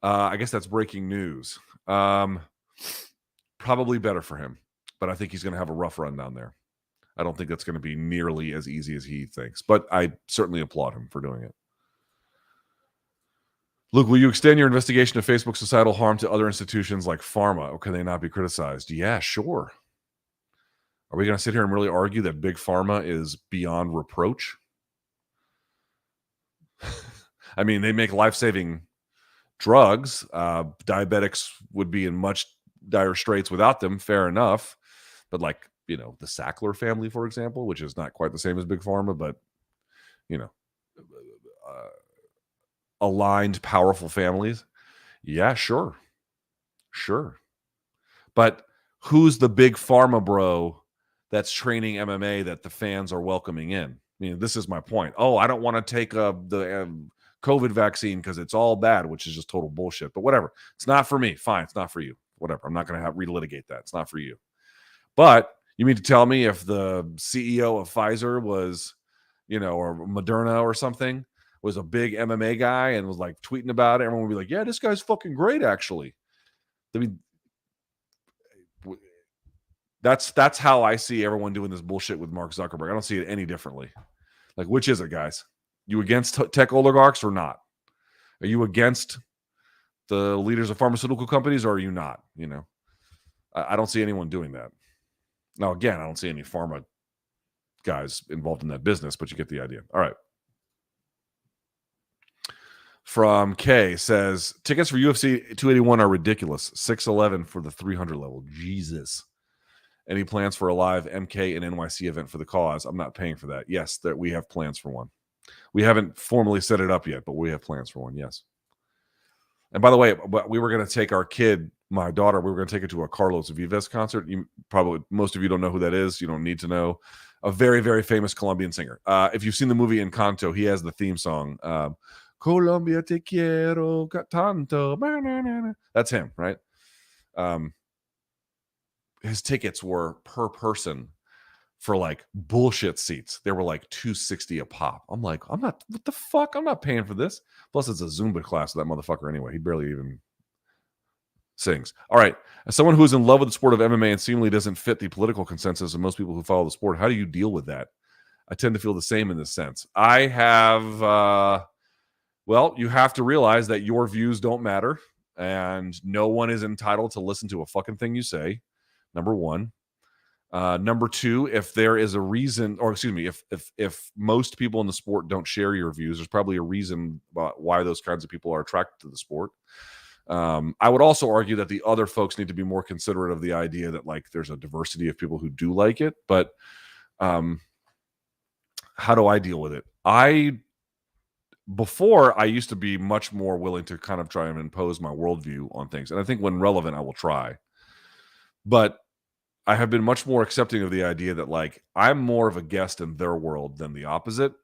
I guess that's breaking news. Probably better for him, but I think he's going to have a rough run down there. I don't think that's going to be nearly as easy as he thinks, but I certainly applaud him for doing it. Luke, will you extend your investigation of Facebook's societal harm to other institutions like Pharma, or can they not be criticized? Yeah, sure. Are we going to sit here and really argue that Big Pharma is beyond reproach? I mean, they make life-saving drugs. Diabetics would be in much dire straits without them, fair enough. But like, the Sackler family, for example, which is not quite the same as Big Pharma, but, aligned, powerful families. Yeah, sure. But who's the Big Pharma bro that's training MMA that the fans are welcoming in? I mean, this is my point. Oh, I don't want to take the COVID vaccine because it's all bad, which is just total bullshit. But whatever. It's not for me. Fine. It's not for you. Whatever. I'm not going to relitigate that. It's not for you. But you mean to tell me if the CEO of Pfizer was, or Moderna or something, was a big MMA guy and was like tweeting about it, everyone would be like, yeah, this guy's fucking great, actually. I mean, that's how I see everyone doing this bullshit with Mark Zuckerberg. I don't see it any differently. Like, which is it, guys? You against tech oligarchs or not? Are you against the leaders of pharmaceutical companies or are you not? I don't see anyone doing that. Now, again, I don't see any pharma guys involved in that business, but you get the idea. All right. From K says, tickets for UFC 281 are ridiculous. $611 for the 300 level. Jesus. Any plans for a live MK and NYC event for the cause? I'm not paying for that. Yes, that we have plans for one. We haven't formally set it up yet, but we have plans for one. Yes. And by the way, we were going to take our kid, my daughter, we were going to take her to a Carlos Vives concert. Most of you don't know who that is. You don't need to know. A very, very famous Colombian singer. If you've seen the movie Encanto, he has the theme song. Colombia te quiero tanto. That's him, right? His tickets were per person for like bullshit seats. They were like $260 a pop. I'm like, what the fuck? I'm not paying for this. Plus, it's a Zumba class with that motherfucker anyway. He barely even sings. All right. As someone who's in love with the sport of MMA and seemingly doesn't fit the political consensus of most people who follow the sport, how do you deal with that? I tend to feel the same in this sense. I have, you have to realize that your views don't matter and no one is entitled to listen to a fucking thing you say. Number one. Number two, if there is a reason, or excuse me, if most people in the sport don't share your views, there's probably a reason why those kinds of people are attracted to the sport. I would also argue that the other folks need to be more considerate of the idea that like there's a diversity of people who do like it. But how do I deal with it? Before I used to be much more willing to kind of try and impose my worldview on things. And I think when relevant, I will try. But I have been much more accepting of the idea that like I'm more of a guest in their world than the opposite.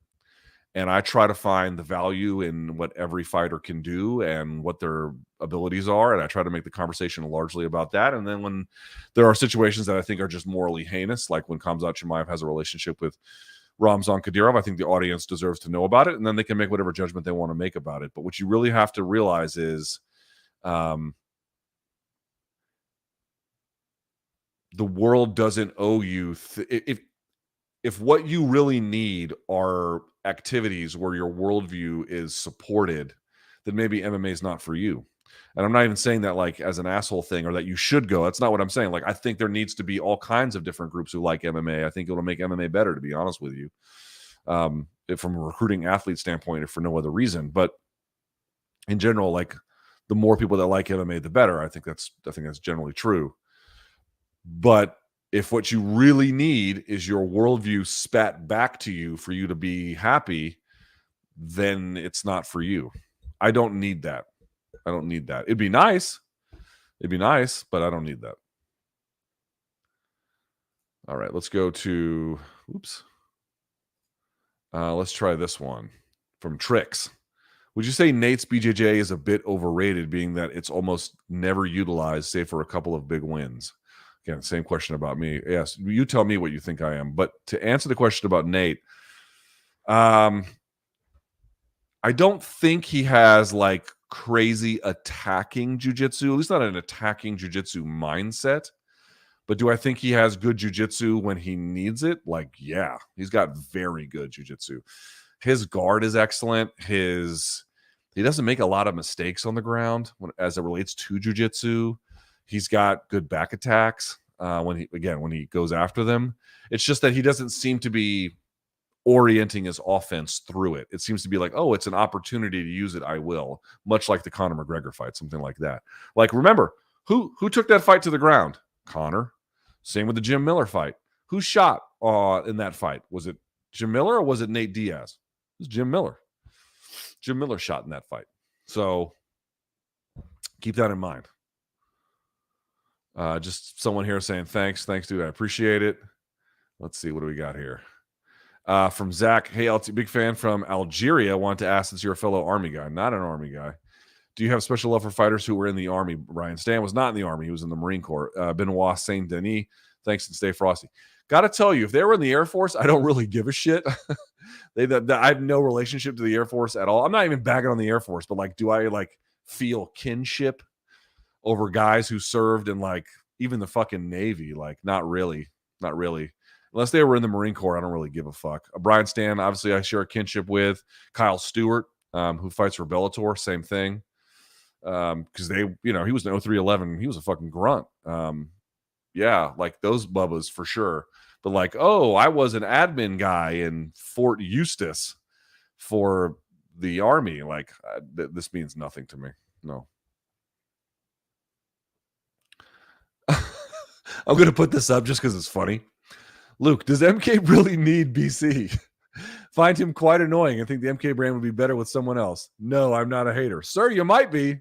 And I try to find the value in what every fighter can do and what their abilities are. And I try to make the conversation largely about that. And then when there are situations that I think are just morally heinous, like when Khamzat Chimaev has a relationship with Ramzan Kadyrov, I think the audience deserves to know about it. And then they can make whatever judgment they want to make about it. But what you really have to realize is the world doesn't owe you. If what you really need are activities where your worldview is supported, then maybe MMA is not for you. And I'm not even saying that like as an asshole thing or that you should go. That's not what I'm saying. Like I think there needs to be all kinds of different groups who like MMA. I think it'll make MMA better, to be honest with you, from a recruiting athlete standpoint, if for no other reason. But in general, like the more people that like MMA, the better. I think that's generally true. But if what you really need is your worldview spat back to you for you to be happy, then it's not for you. I don't need that. It'd be nice, but I don't need that. All right, let's go to, let's try this one from Trix. Would you say Nate's BJJ is a bit overrated, being that it's almost never utilized, save for a couple of big wins? Again, same question about me. Yes, you tell me what you think I am. But to answer the question about Nate, I don't think he has like crazy attacking jiu-jitsu, at least not an attacking jiu-jitsu mindset. But do I think he has good jiu-jitsu when he needs it? Like, yeah, he's got very good jiu-jitsu. His guard is excellent. He doesn't make a lot of mistakes on the ground as it relates to jiu-jitsu. He's got good back attacks when he goes after them. It's just that he doesn't seem to be orienting his offense through it. It seems to be like, oh, it's an opportunity to use it, I will. Much like the Conor McGregor fight, something like that. Like, remember, who took that fight to the ground? Conor. Same with the Jim Miller fight. Who shot in that fight? Was it Jim Miller or was it Nate Diaz? It was Jim Miller. Jim Miller shot in that fight. So keep that in mind. Just someone here saying thanks, dude. I appreciate it. Let's see, what do we got here? From Zach, hey, LT, big fan from Algeria. Want to ask, since you're a fellow Army guy, not an Army guy, do you have special love for fighters who were in the Army? Brian Stan was not in the Army. He was in the Marine Corps. Benoit Saint Denis, thanks and stay frosty. Got to tell you, if they were in the Air Force, I don't really give a shit. I have no relationship to the Air Force at all. I'm not even bagging on the Air Force, but like, do I like feel kinship over guys who served in like even the fucking Navy? Like, not really. Unless they were in the Marine Corps, I don't really give a fuck. Brian Stan, obviously, I share a kinship with. Kyle Stewart, who fights for Bellator, same thing. Because he was in 0311. He was a fucking grunt. Yeah, like those bubbas for sure. But like, oh, I was an admin guy in Fort Eustis for the Army. Like, this means nothing to me. No. I'm going to put this up just because it's funny. Luke, does MK really need BC? Find him quite annoying. I think the MK brand would be better with someone else. No, I'm not a hater. Sir, you might be.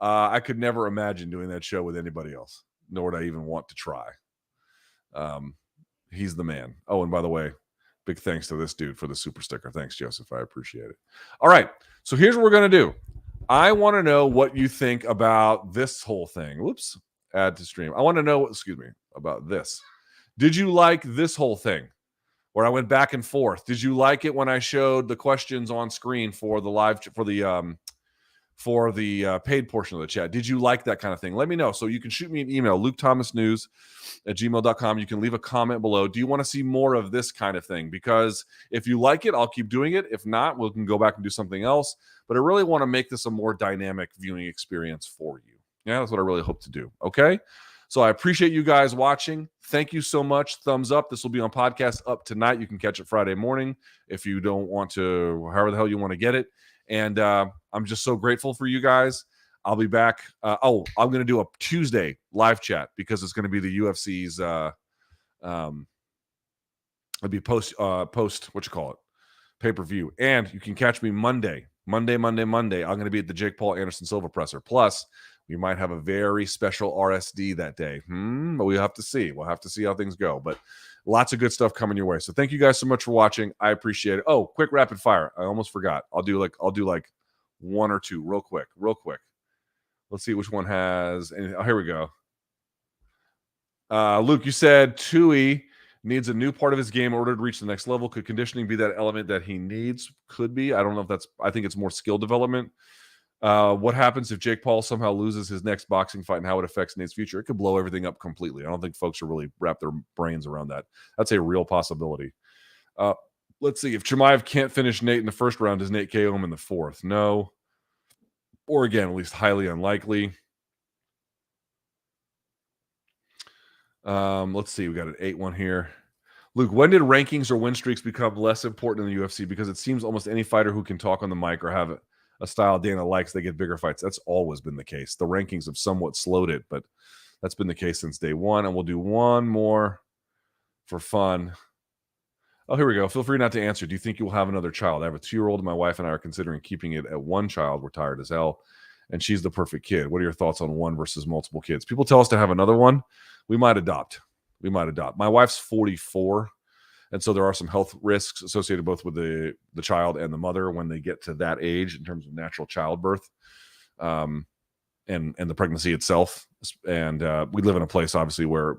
I could never imagine doing that show with anybody else, nor would I even want to try. He's the man. Oh, and by the way, big thanks to this dude for the super sticker. Thanks, Joseph. I appreciate it. All right. So here's what we're going to do. I want to know what you think about this whole thing. Whoops. Add to stream. I want to know, about this. Did you like this whole thing where I went back and forth? Did you like it when I showed the questions on screen for the live, for the paid portion of the chat? Did you like that kind of thing? Let me know. So you can shoot me an email, lukethomasnews@gmail.com. You can leave a comment below. Do you want to see more of this kind of thing? Because if you like it, I'll keep doing it. If not, we can go back and do something else. But I really want to make this a more dynamic viewing experience for you. Yeah, that's what I really hope to do. Okay. So I appreciate you guys watching. Thank you so much. Thumbs up. This will be on podcast up tonight. You can catch it Friday morning if you don't want to, however the hell you want to get it. And I'm just so grateful for you guys. I'll be back. I'm going to do a Tuesday live chat because it's going to be the UFC's it'll be post pay-per-view. And you can catch me Monday. I'm going to be at the Jake Paul Anderson Silva presser. Plus, we might have a very special RSD that day. But we'll have to see. We'll have to see how things go. But lots of good stuff coming your way. So thank you guys so much for watching. I appreciate it. Oh, quick rapid fire. I almost forgot. I'll do like one or two real quick. Let's see which one has. Oh, here we go. Luke, you said Tui needs a new part of his game in order to reach the next level. Could conditioning be that element that he needs? Could be. I don't know if that's. I think it's more skill development. What happens if Jake Paul somehow loses his next boxing fight and how it affects Nate's future? It could blow everything up completely. I don't think folks are really wrap their brains around that. That's a real possibility. Let's see. If Chimaev can't finish Nate in the first round, does Nate KO him in the fourth? No. Or again, at least highly unlikely. Let's see. We got an 8-1 here. Luke, when did rankings or win streaks become less important in the UFC? Because it seems almost any fighter who can talk on the mic or have a style Dana likes, they get bigger fights. That's always been the case. The rankings have somewhat slowed it, but that's been the case since day one. And we'll do one more for fun. Oh, here we go. Feel free not to answer. Do you think you will have another child? I have a 2-year-old and my wife and I are considering keeping it at one child. We're tired as hell. And she's the perfect kid. What are your thoughts on one versus multiple kids? People tell us to have another one. We might adopt. My wife's 44. And so there are some health risks associated both with the child and the mother when they get to that age in terms of natural childbirth and the pregnancy itself. And we live in a place, obviously, where,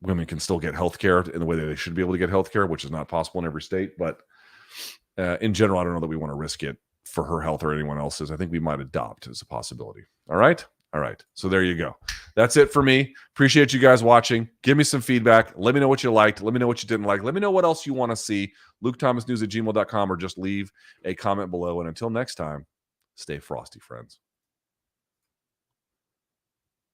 women can still get health care in the way that they should be able to get health care, which is not possible in every state. But in general, I don't know that we want to risk it for her health or anyone else's. I think we might adopt as a possibility. All right. So there you go. That's it for me. Appreciate you guys watching. Give me some feedback. Let me know what you liked. Let me know what you didn't like. Let me know what else you want to see. LukeThomasNews@gmail.com, or just leave a comment below. And until next time, stay frosty, friends.